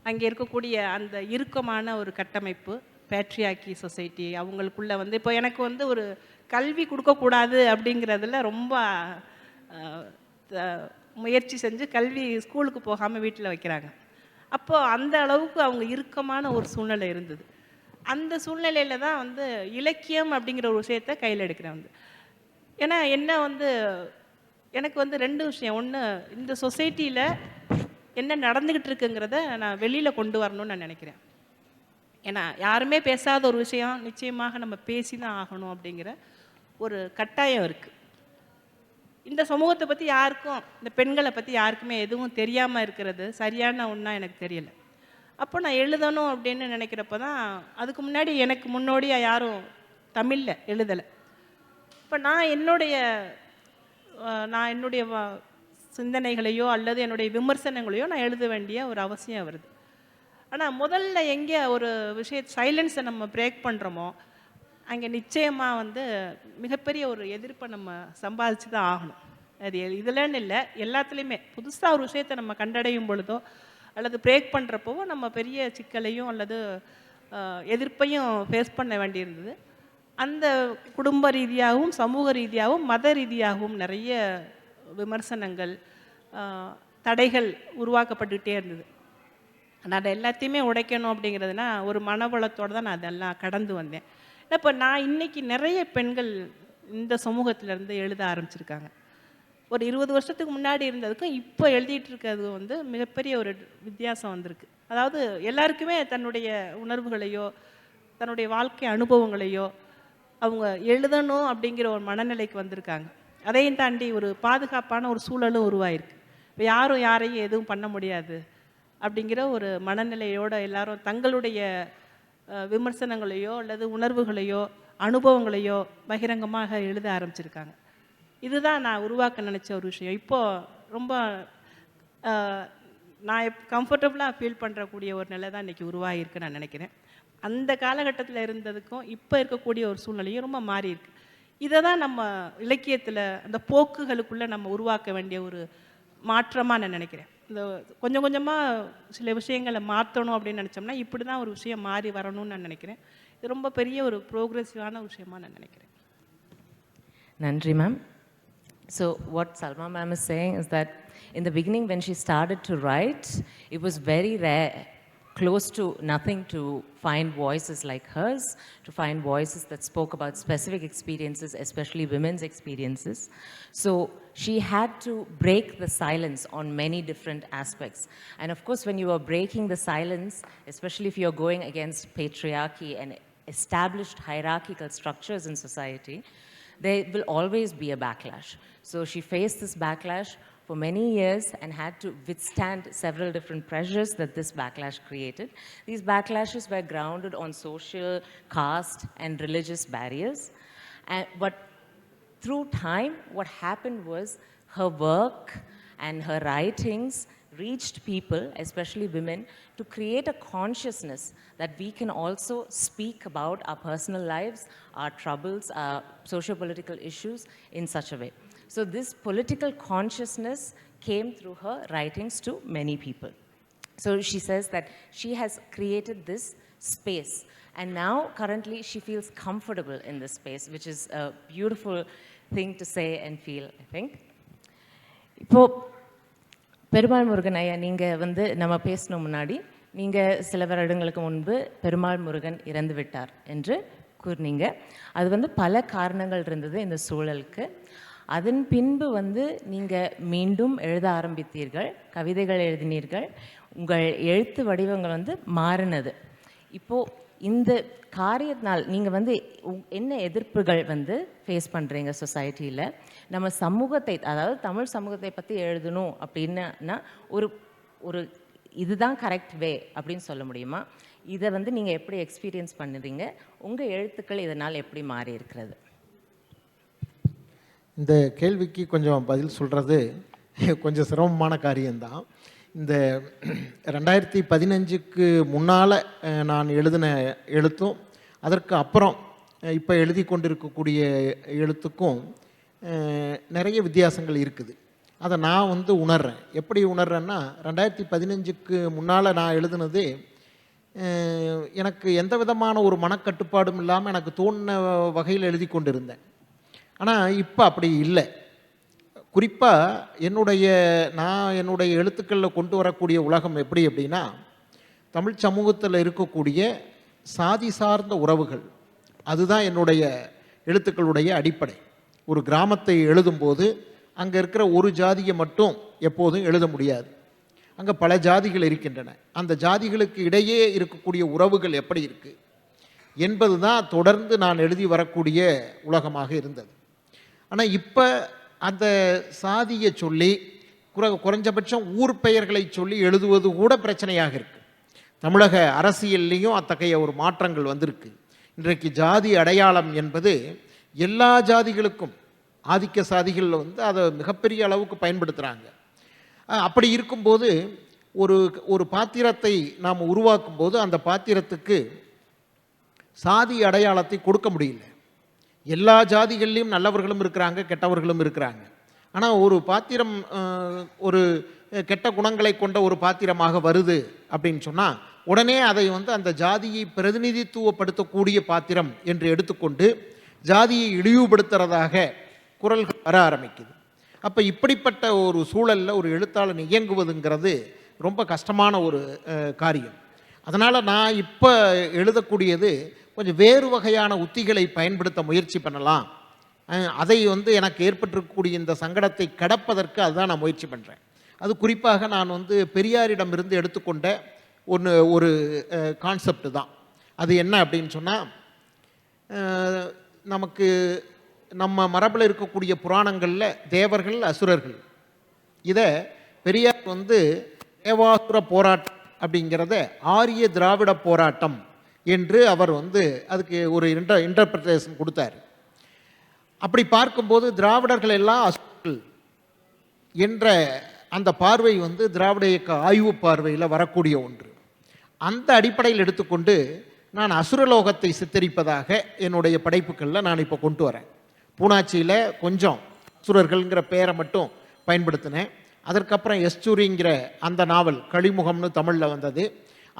அங்கே இருக்கக்கூடிய அந்த இறுக்கமான ஒரு கட்டமைப்பு, பேட்ரியாக்கி சொசைட்டி, அவங்களுக்குள்ள இப்போ எனக்கு ஒரு கல்வி கொடுக்கக்கூடாது அப்படிங்கிறதுல ரொம்ப முயற்சி செஞ்சு கல்வி ஸ்கூலுக்கு போகாமல் வீட்டில் வைக்கிறாங்க. அப்போ அந்த அளவுக்கு அவங்க இறுக்கமான ஒரு சூழ்நிலை இருந்தது. அந்த சூழ்நிலையில தான் வந்து இலக்கியம் அப்படிங்கிற ஒரு விஷயத்த கையில் எடுக்கிறேன் வந்து. ஏன்னா என்ன வந்து எனக்கு வந்து 2 விஷயம். ஒண்ணு, இந்த சொசைட்டில என்ன நடந்துகிட்டு இருக்குங்கிறத நான் வெளியில கொண்டு வரணும்னு நான் நினைக்கிறேன். ஏன்னா யாருமே பேசாத ஒரு விஷயம் நிச்சயமாக நம்ம பேசி தான் ஆகணும் அப்படிங்கிற ஒரு கட்டாயம் இருக்கு. இந்த சமூகத்தை பத்தி யாருக்கும், இந்த பெண்களை பத்தி யாருக்குமே எதுவும் தெரியாம இருக்கிறது சரியான ஒண்ணா எனக்கு தெரியல. அப்போ நான் எழுதணும் அப்படின்னு நினைக்கிறப்ப தான், அதுக்கு முன்னாடி எனக்கு முன்னோடியா யாரும் தமிழ்ல எழுதல. இப்போ நான் என்னுடைய சிந்தனைகளையோ அல்லது என்னுடைய விமர்சனங்களையோ நான் எழுத வேண்டிய ஒரு அவசியம் வருது. ஆனா முதல்ல எங்கே ஒரு சைலன்ஸை நம்ம பிரேக் பண்றோமோ, அங்கே நிச்சயமா வந்து மிகப்பெரிய ஒரு எதிர்ப்பை நம்ம சம்பாதிச்சு தான் ஆகணும். அது இதுலன்னு இல்லை, எல்லாத்துலேயுமே புதுசா ஒரு விஷயத்தை நம்ம கண்டடையும் பொழுதோ அல்லது பிரேக் பண்ணுறப்போ நம்ம பெரிய சிக்கலையும் அல்லது எதிர்ப்பையும் ஃபேஸ் பண்ண வேண்டியிருந்தது. அந்த குடும்ப ரீதியாகவும் சமூக ரீதியாகவும் மத ரீதியாகவும் நிறைய விமர்சனங்கள், தடைகள் உருவாக்கப்பட்டுக்கிட்டே இருந்தது. நான் அதை எல்லாத்தையுமே உடைக்கணும் அப்படிங்கிறதுனா ஒரு மனபலத்தோடு தான் நான் அதெல்லாம் கடந்து வந்தேன். இப்போ நான் இன்னைக்கு நிறைய பெண்கள் இந்த சமூகத்திலேருந்து எழுத ஆரம்பிச்சிருக்காங்க. ஒரு 20 வருஷத்துக்கு முன்னாடி இருந்ததுக்கும் இப்போ எழுதிட்டு இருக்கிறது வந்து மிகப்பெரிய ஒரு வித்தியாசம் வந்திருக்கு. அதாவது எல்லாருக்குமே தன்னுடைய உணர்வுகளையோ தன்னுடைய வாழ்க்கை அனுபவங்களையோ அவங்க எழுதணும் அப்படிங்கிற ஒரு மனநிலைக்கு வந்திருக்காங்க. அதையும் தாண்டி ஒரு பாதுகாப்பான ஒரு சூழலும் உருவாயிருக்கு. இப்போ யாரும் யாரையும் எதுவும் பண்ண முடியாது அப்படிங்கிற ஒரு மனநிலையோடு எல்லாரும் தங்களுடைய விமர்சனங்களையோ அல்லது உணர்வுகளையோ அனுபவங்களையோ பகிரங்கமாக எழுத ஆரம்பிச்சிருக்காங்க. இதுதான் நான் உருவாக்க நினச்ச ஒரு விஷயம். இப்போது ரொம்ப நான் கம்ஃபர்டபுளாக ஃபீல் பண்ணுறக்கூடிய ஒரு நிலை தான் இன்றைக்கி உருவாகிருக்குன்னு நான் நினைக்கிறேன். அந்த காலகட்டத்தில் இருந்ததுக்கும் இப்போ இருக்கக்கூடிய ஒரு சூழ்நிலையும் ரொம்ப மாறி இருக்கு. இதை தான் நம்ம இலக்கியத்தில் அந்த போக்குகளுக்குள்ளே நம்ம உருவாக்க வேண்டிய ஒரு மாற்றமாக நான் நினைக்கிறேன். இந்த கொஞ்சம் கொஞ்சமாக சில விஷயங்களை மாற்றணும் அப்படின்னு நினச்சோம்னா இப்படி தான் ஒரு விஷயம் மாறி வரணும்னு நான் நினைக்கிறேன். இது ரொம்ப பெரிய ஒரு ப்ரோக்ரெசிவான விஷயமாக நான் நினைக்கிறேன். நன்றி ma'am. So what Salma ma'am is saying is that in the beginning when she started to write, it was very rare, close to nothing, to find voices like hers, to find voices that spoke about specific experiences, especially women's experiences. So she had to break the silence on many different aspects. And of course, when you are breaking the silence, especially if you're going against patriarchy and established hierarchical structures in society, there will always be a backlash. So she faced this backlash for many years and had to withstand several different pressures that this backlash created. These backlashes were grounded on social, caste, and religious barriers. But through time, what happened was her work and her writings reached people, especially women, to create a consciousness that we can also speak about our personal lives, our troubles, our socio-political issues in such a way. So this political consciousness came through her writings to many people. So she says that she has created this space, and now currently she feels comfortable in this space, which is a beautiful thing to say and feel, I think. இப்போ பெருமாள் முருகன் ஐயா, நீங்கள் வந்து நம்ம பேசணும் முன்னாடி நீங்கள் சில வருடங்களுக்கு முன்பு பெருமாள் முருகன் இறந்து விட்டார் என்று கூறினீங்க. அது வந்து பல காரணங்கள் இருந்தது இந்த சூழலுக்கு. அதன் பின்பு வந்து நீங்கள் மீண்டும் எழுத ஆரம்பித்தீர்கள், கவிதைகள் எழுதினீர்கள், உங்கள் எழுத்து வடிவங்கள் வந்து மாறினது. இப்போது இந்த காரியத்தினால் நீங்கள் வந்து என்ன எதிர்ப்புகள் வந்து ஃபேஸ் பண்ணுறீங்க சொசைட்டியில்? நம்ம சமூகத்தை, அதாவது தமிழ் சமூகத்தை பற்றி எழுதணும் அப்படின்னா ஒரு ஒரு இதுதான் கரெக்ட் வே அப்படின்னு சொல்ல முடியுமா? இதை வந்து நீங்கள் எப்படி எக்ஸ்பீரியன்ஸ் பண்ணுறீங்க? உங்கள் எழுத்துக்கள் இதனால் எப்படி மாறி இருக்கிறது? இந்த கேள்விக்கு கொஞ்சம் பதில் சொல்கிறது கொஞ்சம் சிரமமான காரியம்தான். இந்த 2015க்கு முன்னால் நான் எழுதின எழுத்தும் அதற்கு அப்புறம் இப்போ எழுதி கொண்டிருக்கக்கூடிய எழுத்துக்கும் நிறைய வித்தியாசங்கள் இருக்குது. அதை நான் வந்து உணர்கிறேன். எப்படி உணர்றேன்னா, 2015க்கு முன்னால் நான் எழுதுனது எனக்கு எந்த விதமான ஒரு மனக்கட்டுப்பாடும் இல்லாமல் எனக்கு தோணின வகையில் எழுதி கொண்டு இருந்தேன். ஆனால் இப்போ அப்படி இல்லை. குறிப்பாக நான் என்னுடைய எழுத்துக்களில் கொண்டு வரக்கூடிய உலகம் எப்படி அப்படின்னா, தமிழ் சமூகத்தில் இருக்கக்கூடிய சாதி சார்ந்த உறவுகள், அதுதான் என்னுடைய எழுத்துக்களுடைய அடிப்படை. ஒரு கிராமத்தை எழுதும்போது அங்கே இருக்கிற ஒரு ஜாதியை மட்டும் எப்போதும் எழுத முடியாது. அங்கே பல ஜாதிகள் இருக்கின்றன. அந்த ஜாதிகளுக்கு இடையே இருக்கக்கூடிய உறவுகள் எப்படி இருக்குது என்பது தான் தொடர்ந்து நான் எழுதி வரக்கூடிய உலகமாக இருந்தது. ஆனால் இப்போ அந்த சாதியை சொல்லி குறைஞ்சபட்சம் ஊர் பெயர்களை சொல்லி எழுதுவது கூட பிரச்சனையாக இருக்குது. தமிழக அரசியல்லையும் அத்தகைய ஒரு மாற்றங்கள் வந்திருக்கு. இன்றைக்கு ஜாதி அடையாளம் என்பது எல்லா ஜாதிகளுக்கும், ஆதிக்க சாதிகளில் அதை மிகப்பெரிய அளவுக்கு பயன்படுத்துகிறாங்க. அப்படி இருக்கும்போது ஒரு பாத்திரத்தை நாம் உருவாக்கும் போது அந்த பாத்திரத்துக்கு சாதி அடையாளத்தை கொடுக்க முடியல. எல்லா ஜாதிகள்லேயும் நல்லவர்களும் இருக்கிறாங்க, கெட்டவர்களும் இருக்கிறாங்க. ஆனால் ஒரு பாத்திரம் ஒரு கெட்ட குணங்களை கொண்ட ஒரு பாத்திரமாக வருது அப்படின்னு சொன்னால் உடனே அதை அந்த ஜாதியை பிரதிநிதித்துவப்படுத்தக்கூடிய பாத்திரம் என்று எடுத்துக்கொண்டு ஜாதியை இழிவுபடுத்துறதாக குரல்கள் வர ஆரம்பிக்குது. அப்போ இப்படிப்பட்ட ஒரு சூழலில் ஒரு எழுத்தாளன் இயங்குவதுங்கிறது ரொம்ப கஷ்டமான ஒரு காரியம். அதனால் நான் இப்போ எழுதக்கூடியது கொஞ்சம் வேறு வகையான உத்திகளை பயன்படுத்த முயற்சி பண்ணலாம். அதை எனக்கு ஏற்பட்டிருக்கக்கூடிய இந்த சங்கடத்தை கடப்பதற்கு அதுதான் நான் முயற்சி பண்ணுறேன். அது குறிப்பாக நான் பெரியாரிடமிருந்து எடுத்துக்கொண்ட ஒரு கான்செப்ட் தான். அது என்ன அப்படின்னு சொன்னால், நம்ம மரபில் இருக்கக்கூடிய புராணங்களில் தேவர்கள், அசுரர்கள், இதை பெரியார் தேவாசுர போராட்டம் அப்படிங்கிறத ஆரிய திராவிட போராட்டம் என்று அவர் அதுக்கு ஒரு இன்டர்பிரேஷன் கொடுத்தார். அப்படி பார்க்கும்போது திராவிடர்கள் எல்லாம் அசுரர்கள் என்ற அந்த பார்வை திராவிட இயக்க ஆய்வு பார்வையில் வரக்கூடிய ஒன்று. அந்த அடிப்படையில் எடுத்துக்கொண்டு நான் அசுரலோகத்தை சித்தரிப்பதாக என்னுடைய படைப்புகளில் நான் இப்போ கொண்டு வரேன். பூனாச்சியில் கொஞ்சம் அசுரர்கள்ங்கிற பெயரை மட்டும் பயன்படுத்தினேன். அதற்கப்புறம் எஸ்சூரிங்கிற அந்த நாவல் கழிமுகம்னு தமிழில் வந்தது,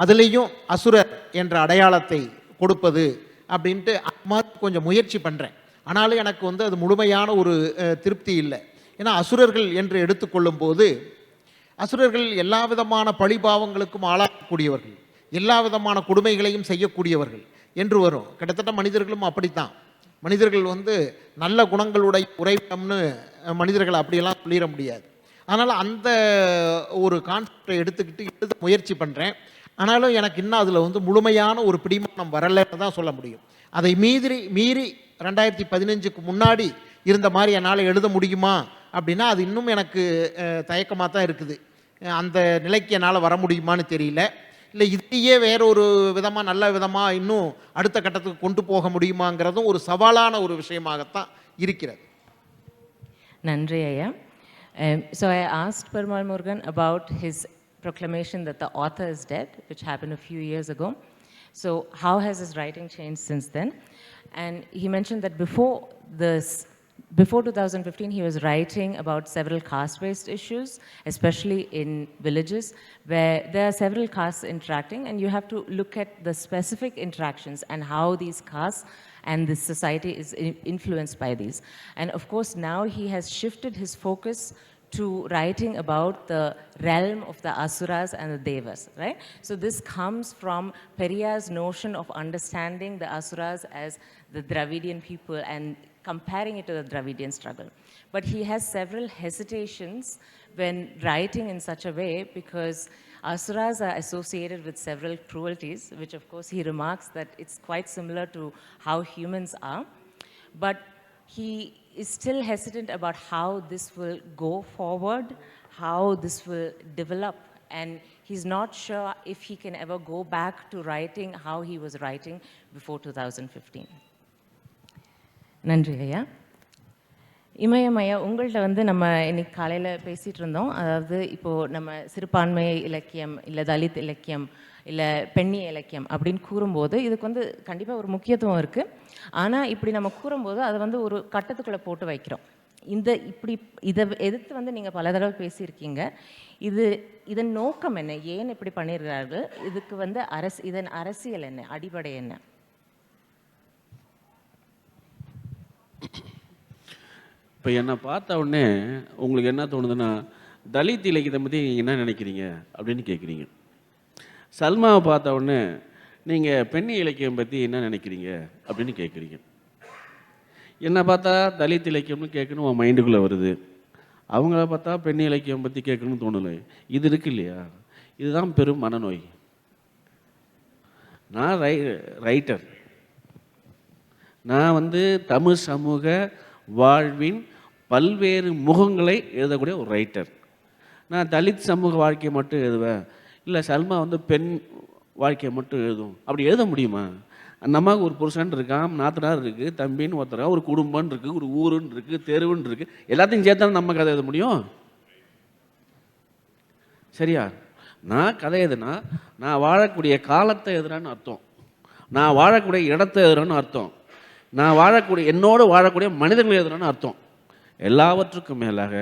அதுலேயும் அசுரர் என்ற அடையாளத்தை கொடுப்பது அப்படின்ட்டு மாதிரி கொஞ்சம் முயற்சி பண்ணுறேன். ஆனாலும் எனக்கு அது முழுமையான ஒரு திருப்தி இல்லை. ஏன்னா அசுரர்கள் என்று எடுத்துக்கொள்ளும் போது அசுரர்கள் எல்லா விதமான பழிபாவங்களுக்கும் ஆளாகக்கூடியவர்கள், எல்லா விதமான கொடுமைகளையும் செய்யக்கூடியவர்கள் என்று வரும். கிட்டத்தட்ட மனிதர்களும் அப்படித்தான். மனிதர்கள் நல்ல குணங்களுடைய உறைவிடம்னு மனிதர்கள் அப்படியெல்லாம் சொல்லிட முடியாது. அதனால் அந்த ஒரு கான்செப்டை எடுத்துக்கிட்டு எழுத முயற்சி பண்ணுறேன். ஆனாலும் எனக்கு இன்னும் அதில் முழுமையான ஒரு பிடிமானம் வரலைன்னு தான் சொல்ல முடியும். அதை மீறி 2015க்கு முன்னாடி இருந்த மாதிரி என்னால் எழுத முடியுமா அப்படின்னா அது இன்னும் எனக்கு தயக்கமாக தான் இருக்குது. அந்த நிலைக்கு என்னால் வர முடியுமான்னு தெரியல. இல்லை இதையே வேறொரு விதமாக நல்ல விதமாக இன்னும் அடுத்த கட்டத்துக்கு கொண்டு போக முடியுமாங்கிறதும் ஒரு சவாலான ஒரு விஷயமாகத்தான் இருக்கிறது. நன்றி ஐயா. So I asked Perumal Murugan about his proclamation that the author is dead, which happened a few years ago. So how has his writing changed since then? And he mentioned that before 2015, he was writing about several caste-based issues, especially in villages where there are several castes interacting, and you have to look at the specific interactions and how these castes and this society is influenced by these. And of course, now he has shifted his focus to writing about the realm of the Asuras and the Devas, right? So this comes from Periyar's notion of understanding the Asuras as the Dravidian people and comparing it to the Dravidian struggle. But he has several hesitations when writing in such a way because Asuras are associated with several cruelties, which of course he remarks that it's quite similar to how humans are. But he is still hesitant about how this will go forward, how this will develop, and he's not sure if he can ever go back to writing how he was writing before 2015. நன்றி ஐயா. இமயம் ஐயா, உங்கள்கிட்ட நம்ம இன்னைக்கு காலையில் பேசிகிட்டு இருந்தோம். அதாவது இப்போது நம்ம சிறுபான்மை இலக்கியம் இல்லை தலித் இலக்கியம் இல்லை பெண்ணிய இலக்கியம் அப்படின்னு கூறும்போது இதுக்கு கண்டிப்பாக ஒரு முக்கியத்துவம் இருக்குது. ஆனால் இப்படி நம்ம கூறும்போது அதை ஒரு கட்டத்துக்குள்ளே போட்டு வைக்கிறோம். இதை எதிர்த்து நீங்கள் பல தடவை பேசியிருக்கீங்க. இதன் நோக்கம் என்ன, ஏன் இப்படி பண்ணிடுறார்கள், இதுக்கு இதன் அரசியல் என்ன, அடிப்படை என்ன? இப்போ என்னை பார்த்த உடனே உங்களுக்கு என்ன தோணுதுன்னா, தலித் இலக்கியத்தை பற்றி நீங்கள் என்ன நினைக்கிறீங்க அப்படின்னு கேட்குறீங்க. சல்மாவை பார்த்த உடனே நீங்கள் பெண்ணி இலக்கியம் பற்றி என்ன நினைக்கிறீங்க அப்படின்னு கேட்குறீங்க. என்னை பார்த்தா தலித் இலக்கியம்னு கேட்கணும் உன் மைண்டுக்குள்ளே வருது. அவங்கள பார்த்தா பெண் இலக்கியம் பற்றி கேட்கணும்னு தோணலை. இது இருக்கு இல்லையா, இதுதான் பெரும் மனநோய். நான் ரைட்டர். நான் தமிழ் சமூக வாழ்வின் பல்வேறு முகங்களை எழுதக்கூடிய ஒரு ரைட்டர். நான் தலித் சமூக வாழ்க்கையை மட்டும் எழுதுவேன், இல்லை சல்மா பெண் வாழ்க்கையை மட்டும் எழுதும், அப்படி எழுத முடியுமா? அந்த அம்மாவுக்கு ஒரு புருஷன் இருக்கான், நாத்தனார் இருக்குது, தம்பின்னு ஒருத்தர், ஒரு குடும்பம்னு இருக்குது, ஒரு ஊருன்னு இருக்குது, தெருவுன்னு இருக்குது, எல்லாத்தையும் சேர்த்தாலும் நம்ம கதை எழுத முடியும்? சரியா? நான் கதை எதுனா நான் வாழக்கூடிய காலத்தை எதுறான்னு அர்த்தம், நான் வாழக்கூடிய இடத்தை எதுறான்னு அர்த்தம், நான் வாழக்கூடிய என்னோடு வாழக்கூடிய மனிதர்கள் எதுறான்னு அர்த்தம். எல்லாவற்றுக்கும் மேலாக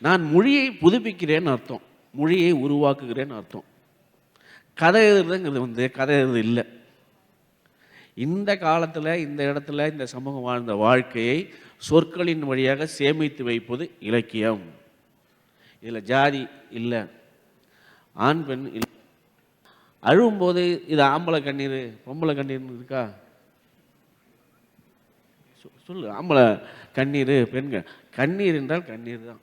நான் மொழியை புதுப்பிக்கிறேன்னு அர்த்தம், மொழியை உருவாக்குகிறேன்னு அர்த்தம். கதை எழுதுறதுங்கிறது கதை எழுது இல்லை. இந்த காலத்தில் இந்த இடத்துல இந்த சமூகம் வாழ்ந்த வாழ்க்கையை சொற்களின் வழியாக சேமித்து வைப்பது இலக்கியம். இதில் ஜாதி இல்லை, ஆண் பெண் இல்லை. அழும்போது இது ஆம்பளை கண்ணீர் பொம்பளை கண்ணீர்னு இருக்கா? சொல்லு. ஆம்பளை கண்ணீர் பெண்கள் கண்ணீர் என்றால் கண்ணீர் தான்.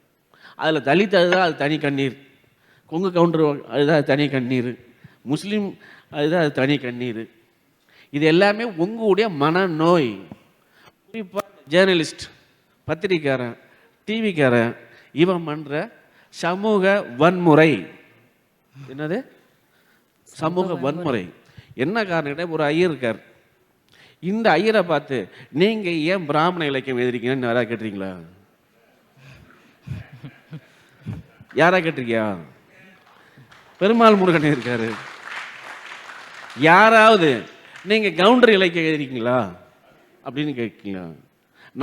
அதில் தலித் அழுதா அது தனி கண்ணீர், கொங்கு கவுண்டர் அழுதா அது தனி கண்ணீர், முஸ்லீம் அழுதா அது தனி கண்ணீர். இது எல்லாமே உங்களுடைய மனநோய். குறிப்பாக ஜேர்னலிஸ்ட், பத்திரிக்காரன், டிவிக்காரன் இவன் பண்ணுற சமூக வன்முறை. என்னது சமூக வன்முறை? என்ன காரணம்? ஒரு ஐயர் இருக்கார். இந்த ஐயரை பார்த்து நீங்கள் ஏன் பிராமண இலக்கியம் எழுதுறீங்கன்னு யாராவது கேட்டிருக்கீங்களா? யாரா கேட்டிருக்கியா? பெருமாள் முருகன் இருக்காரு. யாராவது நீங்கள் கவுண்டர் இலக்கியம் எழுதிருக்கீங்களா அப்படின்னு கேட்குறீங்களா?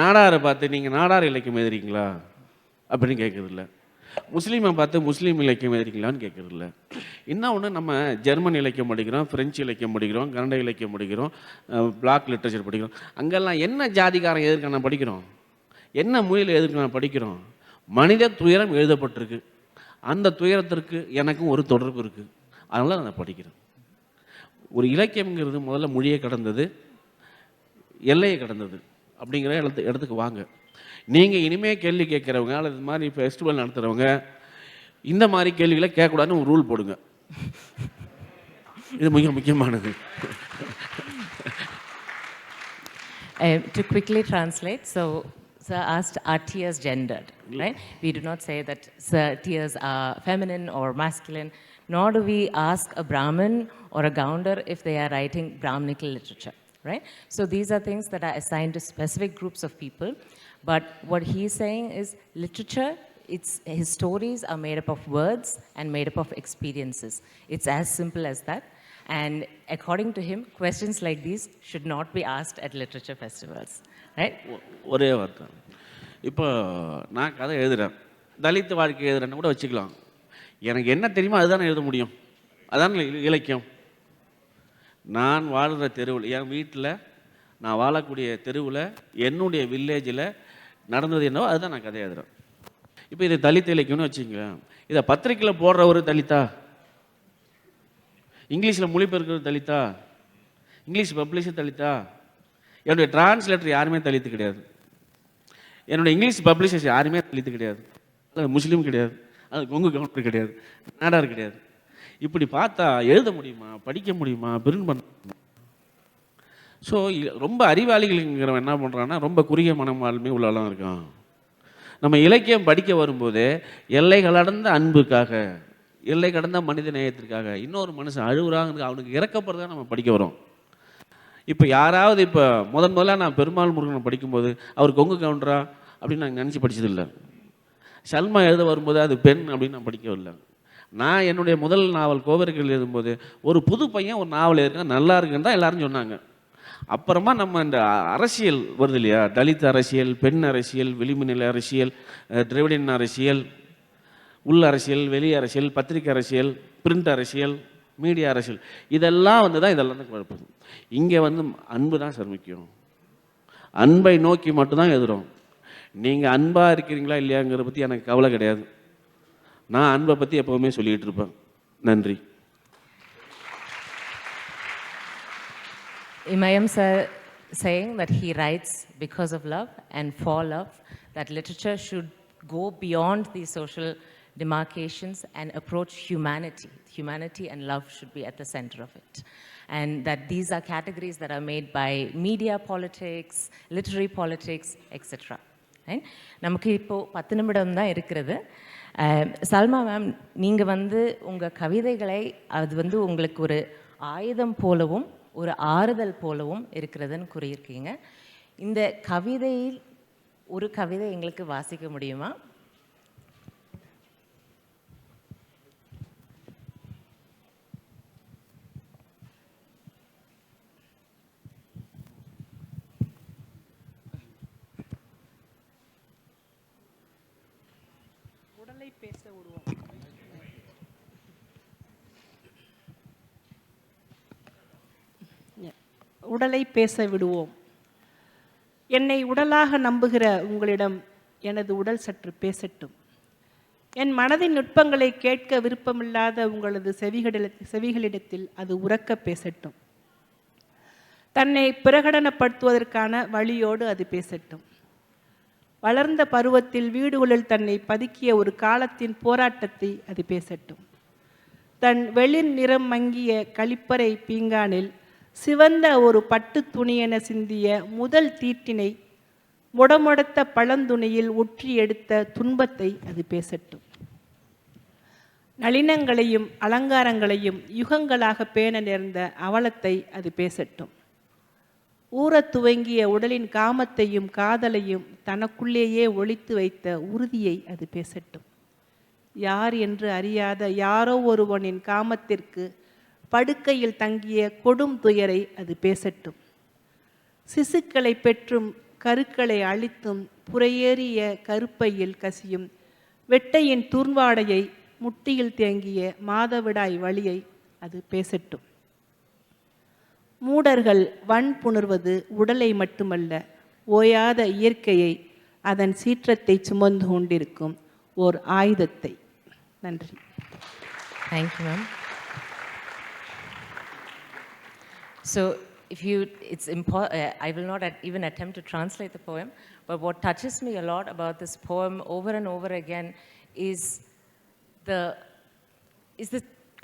நாடாரை பார்த்து நீங்கள் நாடார் இலக்கியம் எழுதுறீங்களா அப்படின்னு கேட்குறதில்ல. முஸ்லீமை பார்த்து முஸ்லீம் இலக்கியம் எழுதிருக்கீங்களான்னு கேட்குறதில்ல. இன்னொன்று, நம்ம ஜெர்மன் இலக்கியம் படிக்கிறோம், ஃப்ரெஞ்சு இலக்கியம் படிக்கிறோம், கன்னட இலக்கியம் படிக்கிறோம், பிளாக் லிட்ரேச்சர் படிக்கிறோம். அங்கெல்லாம் என்ன ஜாதிக்காரன் எதிர்க்கான படிக்கிறோம், என்ன மொழியில் எதிர்க்கான படிக்கிறோம்? மனித துயரம் எழுதப்பட்டிருக்கு. அந்த துயரத்திற்கு எனக்கும் ஒரு தொடர்பு இருக்குது, அதனால் நான் படிக்கிறேன். ஒரு இலக்கியம்ங்கிறது முதல்ல மொழியை கடந்தது, எல்லையை கடந்தது. அப்படிங்கிற இடத்துக்கு வாங்க. நீங்கள் இனிமேல் கேள்வி கேட்குறவங்க அல்லது இது மாதிரி ஃபெஸ்டிவல் நடத்துகிறவங்க இந்த மாதிரி கேள்விகளை கேட்கக்கூடாதுன்னு ஒரு ரூல் போடுங்க. இது மிக முக்கியமானது. To quickly translate, so Sir asked, are tears gendered, right? We do not say that tears are feminine or masculine, nor do we ask a Brahmin or a Gounder if they are writing Brahminical literature, right? So these are things that are assigned to specific groups of people. But what he's saying is literature, his stories are made up of words and made up of experiences. It's as simple as that. And according to him, questions like these should not be asked at literature festivals, right? ஒரே வார்த்தை. இப்போ நான் கதை எழுதுகிறேன், தலித் வாழ்க்கை எழுதுறேன்னு கூட வச்சுக்கலாம். எனக்கு என்ன தெரியுமோ அதுதானே எழுத முடியும், அதான் இலக்கியம். நான் வாழ்கிற தெருவில், என் வீட்டில், நான் வாழக்கூடிய தெருவில், என்னுடைய வில்லேஜில் நடந்தது என்னவோ அதுதான் நான் கதை எழுதுகிறேன். இப்போ இது தலித் இலக்கியம்னு வச்சுக்கங்க. இதை பத்திரிக்கையில் போடுற ஒரு தலித்தா, இங்கிலீஷில் மொழிபெயர்க்கிறது தலித்தா, இங்கிலீஷ் பப்ளிஷர் தலித்தா? என்னுடைய டிரான்ஸ்லேட்டர் யாருமே தலித்து கிடையாது, என்னுடைய இங்கிலீஷ் பப்ளிஷர்ஸ் யாருமே தலித்து கிடையாது, அது முஸ்லீம் கிடையாது, அது கொங்கு கவுண்டர் கிடையாது, நாடார் கிடையாது. இப்படி பார்த்தா எழுத முடியுமா, படிக்க முடியுமா, பிரிண்ட் பண்ண? ஸோ ரொம்ப அறிவாளிகள்ங்கிறவன் என்ன பண்ணுறான்னா ரொம்ப குறுகிய மனமாலுமே உள்ளலாம் இருக்கான். நம்ம இலக்கியம் படிக்க வரும்போது எல்லை கடந்த அன்புக்காக, எல்லை கடந்த மனித நேயத்திற்காக, இன்னொரு மனுஷன் அழுகுறாங்க அவனுக்கு இறக்கப்படுறதா நம்ம படிக்க வரோம். இப்போ யாராவது இப்போ முதல்ல நான் பெருமாள் முருகனை படிக்கும்போது அவர் கொங்கு கவுண்டரா அப்படின்னு நான் நினச்சி படித்ததில்லை. சல்மா எழுத வரும்போது அது பெண் அப்படின்னு நான் படிக்கவில்லை. நான் என்னுடைய முதல் நாவல் கோவர்கள் எழுதும்போது ஒரு புது பையன் ஒரு நாவல் எழுதுனா நல்லா இருக்குன்னு தான் எல்லாரும் சொன்னாங்க. அப்புறமா நம்ம இந்த அரசியல் வருது இல்லையா, தலித் அரசியல், பெண் அரசியல், விளிம்புநிலை அரசியல், திராவிடன் அரசியல், உள் அரசியல், வெளி அரசியல், பத்திரிகை அரசியல், பிரிண்ட் அரசியல், மீடியா அரசியல், இதெல்லாம் தான் இதெல்லாம் தான் குழப்பது. இங்கே அன்பு தான் சார் முக்கியம். அன்பை நோக்கி மட்டும்தான் எழுதுகிறோம். நீங்கள் அன்பாக இருக்கிறீங்களா இல்லையாங்கிறத பற்றி எனக்கு கவலை கிடையாது. நான் அன்பை பற்றி எப்போவுமே சொல்லிகிட்டு இருப்பேன். நன்றி. Imayam sir saying that he writes because of love and for love, that literature should go beyond these social demarcations and approach humanity. Humanity and love should be at the center of it. And that these are categories that are made by media politics, literary politics, etc. Right? நமக்கு இப்போது 10 நிமிடம் தான் இருக்கிறது. Salma ma'am, நீங்கள் வந்து உங்கள் கவிதைகளை அது வந்து உங்களுக்கு ஒரு ஆயுதம் போலவும் ஒரு ஆறுதல் போலவும் இருக்கிறதுன்னு கூறியிருக்கீங்க. இந்த கவிதையில் ஒரு கவிதை எங்களுக்கு வாசிக்க முடியுமா? உடலை பேச விடுவோம். உடலை பேச விடுவோம். என்னை உடலாக நம்புகிற உங்களிடம் எனது உடல் சற்று பேசட்டும். என் மனதின் நுட்பங்களை கேட்க விருப்பமில்லாத உங்களது செவிகளிடத்தில் அது உரக்க பேசட்டும். தன்னை பிரகடனப்படுத்துவதற்கான வழியோடு அது பேசட்டும். வளர்ந்த பருவத்தில் வீடுகளில் தன்னை பதுக்கிய ஒரு காலத்தின் போராட்டத்தை அது பேசட்டும். தன் வெளிர் நிறம் மங்கிய கழிப்பறை பீங்கானில் சிவந்த ஒரு பட்டு துணியென சிந்திய முதல் தீட்டினை முடமுடத்த பழந்துணியில் ஒற்றி எடுத்த துன்பத்தை அது பேசட்டும். நளினங்களையும் அலங்காரங்களையும் யுகங்களாக பேண நேர்ந்த அவலத்தை அது பேசட்டும். ஊறத் துவங்கிய உடலின் காமத்தையும் காதலையும் தனக்குள்ளேயே ஒளித்து வைத்த உறுதியை அது பேசட்டும். யார் என்று அறியாத யாரோ ஒருவனின் காமத்திற்கு படுக்கையில் தங்கிய கொடும் துயரை அது பேசட்டும். சிசுக்களை பெற்றும் கருக்களை அழித்தும் புறையேறிய கருப்பையில் கசியும் வெட்டையின் தூர்வாடையை முட்டியில் தேங்கிய மாதவிடாய் வழியை அது பேசட்டும். மூடர்கள் வன்புணர்வது உடலை மட்டுமல்ல, ஓயாத இயற்கையை, அதன் சீற்றத்தை சுமந்து கொண்டிருக்கும் ஓர் ஆயுதத்தை. நன்றி. Thank you ma'am. So, I will not even attempt to translate the poem, but what touches me a lot about this poem over and over again is the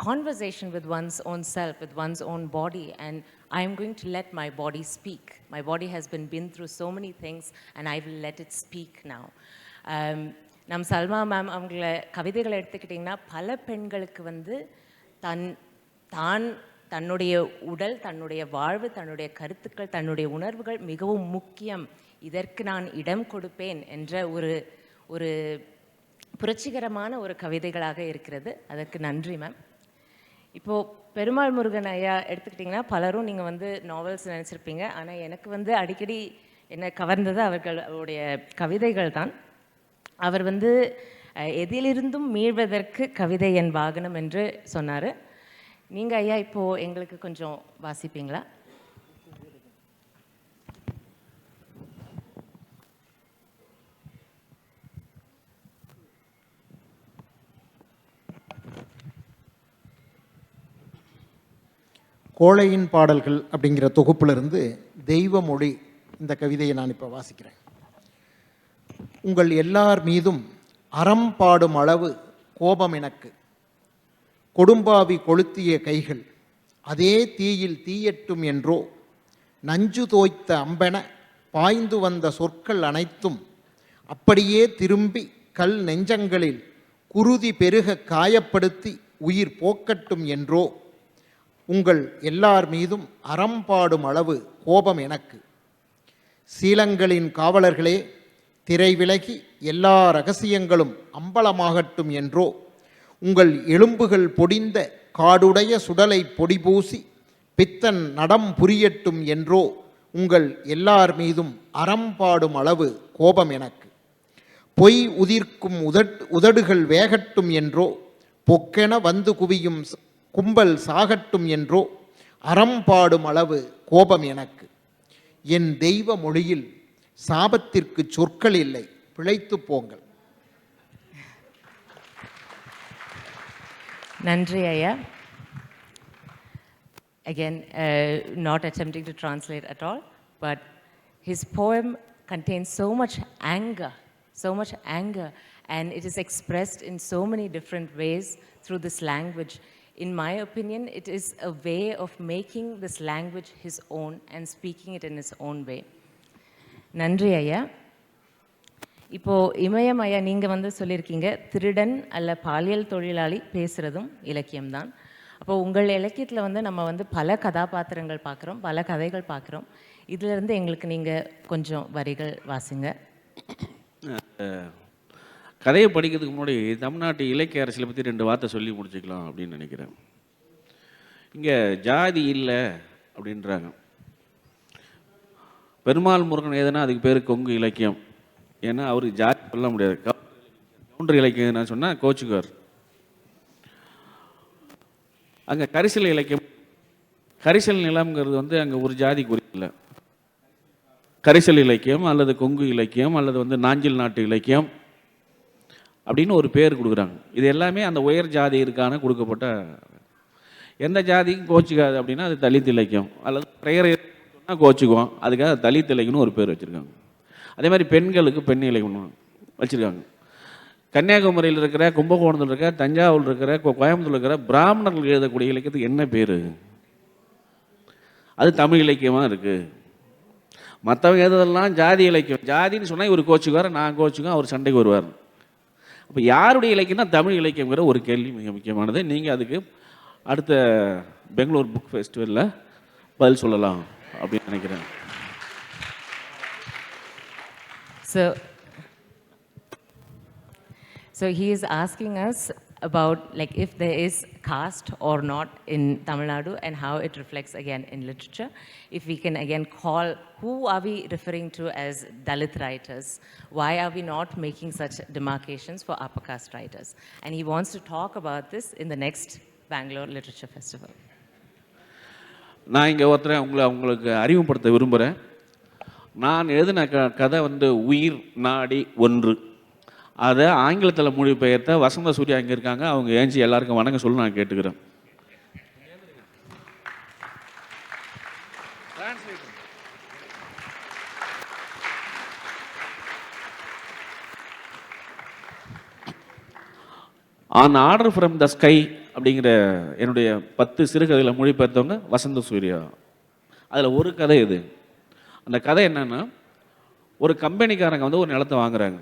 conversation with one's own self, with one's own body, and I am going to let my body speak. My body has been through so many things, and I will let it speak now. நம் Salma ma'am அவங்கள கவிதைகளை எடுத்துக்கிட்டிங்கன்னா பல பெண்களுக்கு வந்து தன்னுடைய உடல், தன்னுடைய வாழ்வு, தன்னுடைய கருத்துக்கள், தன்னுடைய உணர்வுகள் மிகவும் முக்கியம், இதற்கு நான் இடம் கொடுப்பேன் என்ற ஒரு புரட்சிகரமான ஒரு கவிதைகளாக இருக்கிறது. அதற்கு நன்றி மேம். இப்போது பெருமாள் முருகன் ஐயா எடுத்துக்கிட்டிங்கன்னா பலரும் நீங்கள் வந்து நாவல்ஸ் நினச்சிருப்பீங்க. ஆனால் எனக்கு வந்து அடிக்கடி என்னை கவர்ந்தது அவர்களுடைய கவிதைகள் தான். அவர் வந்து எதிலிருந்தும் மீள்வதற்கு கவிதை என் வாகனம் என்று சொன்னார். நீங்கள் ஐயா இப்போது எங்களுக்கு கொஞ்சம் வாசிப்பீங்களா? கோழையின் பாடல்கள் அப்படிங்கிற தொகுப்பிலிருந்து தெய்வ மொழி இந்த கவிதையை நான் இப்போ வாசிக்கிறேன். உங்கள் எல்லார் மீதும் அறம் பாடும் அளவு கோபம் எனக்கு, கொடும்பாவி கொளுத்திய கைகள் அதே தீயில் தீயட்டும் என்றோ, நஞ்சு தோய்த்த அம்பென பாய்ந்து வந்த சொற்கள் அனைத்தும் அப்படியே திரும்பி கல் நெஞ்சங்களில் குருதி பெருக காயப்படுத்தி உயிர் போக்கட்டும் என்றோ, உங்கள் எல்லார் மீதும் அறம் பாடும் அளவு கோபம் எனக்கு. சீலங்களின் காவலர்களே, திரை விலகி எல்லா இரகசியங்களும் அம்பலமாகட்டும் என்றோ, உங்கள் எலும்புகள் பொடிந்த காடுடைய சுடலை பொடிபூசி பித்தன் நடம் புரியட்டும் என்றோ, உங்கள் எல்லார் மீதும் அறம் பாடும் அளவு கோபம் எனக்கு. பொய் உதிர்க்கும் உதடுகள் வேகட்டும் என்றோ, பொக்கென வந்து குவியும் கும்பல் சாகட்டும் என்றோ, அறம் பாடும் அளவு கோபம் எனக்கு. என் தெய்வ மொழியில் சாபத்திற்கு சொற்கள் இல்லை, பிழைத்து போங்கள். நன்றி ஐயா. Again, not attempting to translate at all, but his poem contains so much anger, and it is expressed in so many different ways through this language. In my opinion, it is a way of making this language his own and speaking it in his own way. நன்றி ஐயா. இப்போது இமயம் ஐயா, நீங்கள் வந்து சொல்லியிருக்கீங்க திருடன் அல்ல பாலியல் தொழிலாளி பேசுகிறதும் இலக்கியம்தான். அப்போது உங்கள் இலக்கியத்தில் வந்து நம்ம வந்து பல கதாபாத்திரங்கள் பார்க்குறோம், பல கதைகள் பார்க்குறோம். இதிலிருந்து எங்களுக்கு நீங்கள் கொஞ்சம் வரிகள் வாசிங்க. கதையை படிக்கிறதுக்கு முன்னாடி தமிழ்நாட்டு இலக்கிய அரசியலை பற்றி 2 வார்த்தை சொல்லி முடிச்சுக்கலாம் அப்படின்னு நினைக்கிறேன். இங்கே ஜாதி இல்லை அப்படின்றாங்க. பெருமாள் முருகன் எதுனா அதுக்கு பேர் கொங்கு இலக்கியம். ஏன்னா அவருக்கு ஜாதி சொல்ல முடியாது. கவுண்டர் இலக்கியம் எதுனா சொன்னால் கோச்சுக்கார். அங்கே கரிசல் இலக்கியம், கரிசல் நிலம்ங்கிறது வந்து அங்கே ஒரு ஜாதி குறிப்பில்லை. கரிசல் இலக்கியம் அல்லது கொங்கு இலக்கியம் அல்லது வந்து நாஞ்சில் நாட்டு இலக்கியம் அப்படின்னு ஒரு பேர் கொடுக்குறாங்க. இது எல்லாமே அந்த உயர் ஜாதியிற்கான கொடுக்கப்பட்ட, எந்த ஜாதிக்கும் கோச்சிக்காது அப்படின்னா அது தலித் இலக்கியம், அல்லது பிரேயர் சொன்னால் கோச்சிக்குவோம், அதுக்காக தலித் இலக்கியம்னு ஒரு பேர் வச்சுருக்காங்க. அதே மாதிரி பெண்களுக்கு பெண் இலக்கியம் வச்சுருக்காங்க. கன்னியாகுமரியில் இருக்கிற, கும்பகோணத்தில் இருக்கிற, தஞ்சாவூரில் இருக்கிற, கோயம்புத்தூரில் இருக்கிற பிராமணர்கள் எழுதக்கூடிய இலக்கியத்துக்கு என்ன பேர்? அது தமிழ் இலக்கியமாக இருக்குது. மற்றவங்க எழுதுறதெல்லாம் ஜாதி இலக்கியம். ஜாதின்னு சொன்னால் இவர் கோச்சுக்குவார், நான் கோச்சுக்குவேன், அவர் சண்டைக்கு வருவார். அப்போ யாருடைய இலக்கியம்னா தமிழ் இலக்கியங்கிற ஒரு கேள்வி மிக முக்கியமானது. நீங்கள் அதுக்கு அடுத்த பெங்களூர் புக் ஃபெஸ்டிவலில் பதில் சொல்லலாம் அப்படின்னு நினைக்கிறேன். So he is asking us about like if there is caste or not in Tamil Nadu and how it reflects again in literature. If we can again call, who are we referring to as Dalit writers? Why are we not making such demarcations for upper caste writers? And he wants to talk about this in the next Bangalore Literature Festival. நான் இங்கே உங்களுக்கு அறிமுகப்படுத்த விரும்புகிறேன். நான் எழுதின கதை வந்து உயிர் நாடி ஒன்று. அதை ஆங்கிலத்தில் மொழிபெயர்த்த வசந்த சூர்யா இங்கே இருக்காங்க. அவங்க ஏஞ்சி எல்லாருக்கும் வணக்கம் சொல்லி நான் கேட்டுக்கிறேன். On order from the sky அப்படிங்கிற என்னுடைய 10 சிறுகதைகளை மொழிபெயர்த்தவங்க வசந்த சூர்யா. அதில் ஒரு கதை இது. அந்த கதை என்னன்னா, ஒரு கம்பெனிக்காரங்க வந்து ஒரு நிலத்தை வாங்குறாங்க.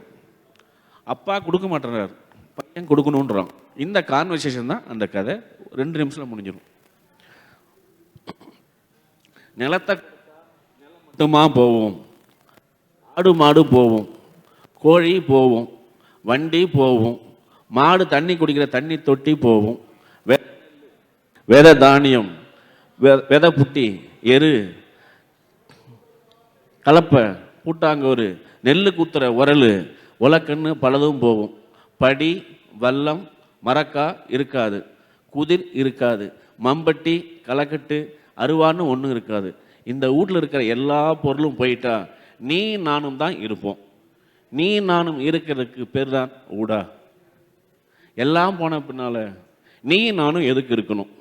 அப்பா கொடுக்க மாட்டேறாரு, பையன் கொடுக்கணுன்றான். இந்த கான்வர்சேஷன் தான் அந்த கதை. 2 நிமிஷத்தில் முடிஞ்சிடும். நிலத்தை மட்டுமா போவோம், ஆடு மாடு போவோம், கோழி போவோம், வண்டி போவோம், மாடு தண்ணி குடிக்கிற தண்ணி தொட்டி போவோம், விதை தானியம், விதை புட்டி, எரு, கலப்பை, பூட்டாங்கோரு, நெல்லு குத்துற உரல், உலக்கண்ணு பலதும் போகும். படி, வல்லம், மரக்கா இருக்காது, குதிர் இருக்காது, மம்பட்டி, களைக்கட்டு, அருவான்னு ஒன்றும் இருக்காது. இந்த வீட்டில் இருக்கிற எல்லா பொருளும் போயிட்டா நீ நானும் தான் இருப்போம். நீ நானும் இருக்கிறதுக்கு பேர் தான் ஊடா. எல்லாம் போன பின்னால் நீ நானும் எதுக்கு இருக்கணும்?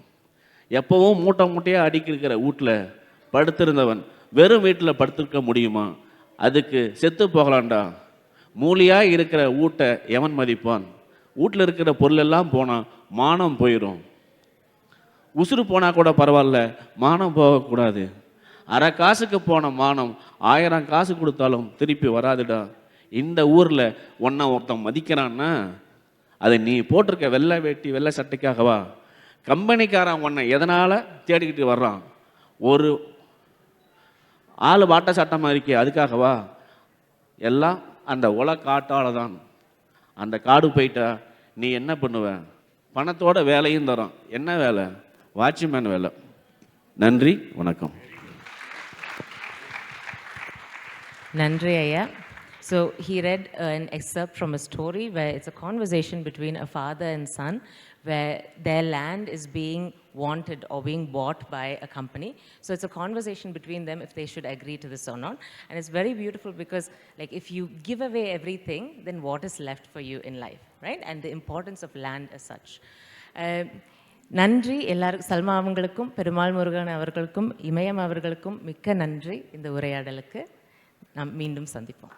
எப்போவும் மூட்டை மூட்டையாக அடிக்கிற வீட்டில் படுத்திருந்தவன் வெறும் வீட்டில் படுத்திருக்க முடியுமா? அதுக்கு செத்து போகலாண்டா. மூலியாக இருக்கிற வீட்டை எவன் மதிப்பான்? வீட்டில் இருக்கிற பொருளெல்லாம் போனால் மானம் போயிடும். உசுறு போனால் கூட பரவாயில்ல, மானம் போகக்கூடாது. அரை காசுக்கு போன மானம் 1000 காசு கொடுத்தாலும் திருப்பி வராதுடா. இந்த ஊரில் ஒன்றை ஒருத்தன் மதிக்கிறான்னா அதை நீ போட்டிருக்க வெள்ளை வேட்டி வெள்ளை சட்டைக்காகவா? கம்பெனிக்காரன் ஒன்றை எதனால் தேடிக்கிட்டு வர்றான்? ஒரு ஆள் வாட்ட சட்டமாக இருக்கே அதுக்காகவா? எல்லாம் அந்த காட்டால தான். அந்த காடு போயிட்டா நீ என்ன பண்ணுவ? பணத்தோட வேலையும் தரோம். என்ன வேலை? வாட்ச்மேன் வேலை. நன்றி, வணக்கம். நன்றி ஐயா. So he read an excerpt from a story where it's a conversation between a father and son where their land is being wanted or being bought by a company. So it's a conversation between them if they should agree to this or not. And it's very beautiful because like if you give away everything, then what is left for you in life, right? And the importance of land as such. நன்றி எல்லாருக்கும், சல்மா அவங்களுக்கும் பெருமாள் முருகன் அவர்களுக்கும் இமயம் அவர்களுக்கும் மிக்க நன்றி இந்த உரையாடலுக்கு. நாம் மீண்டும் சந்திப்போம்.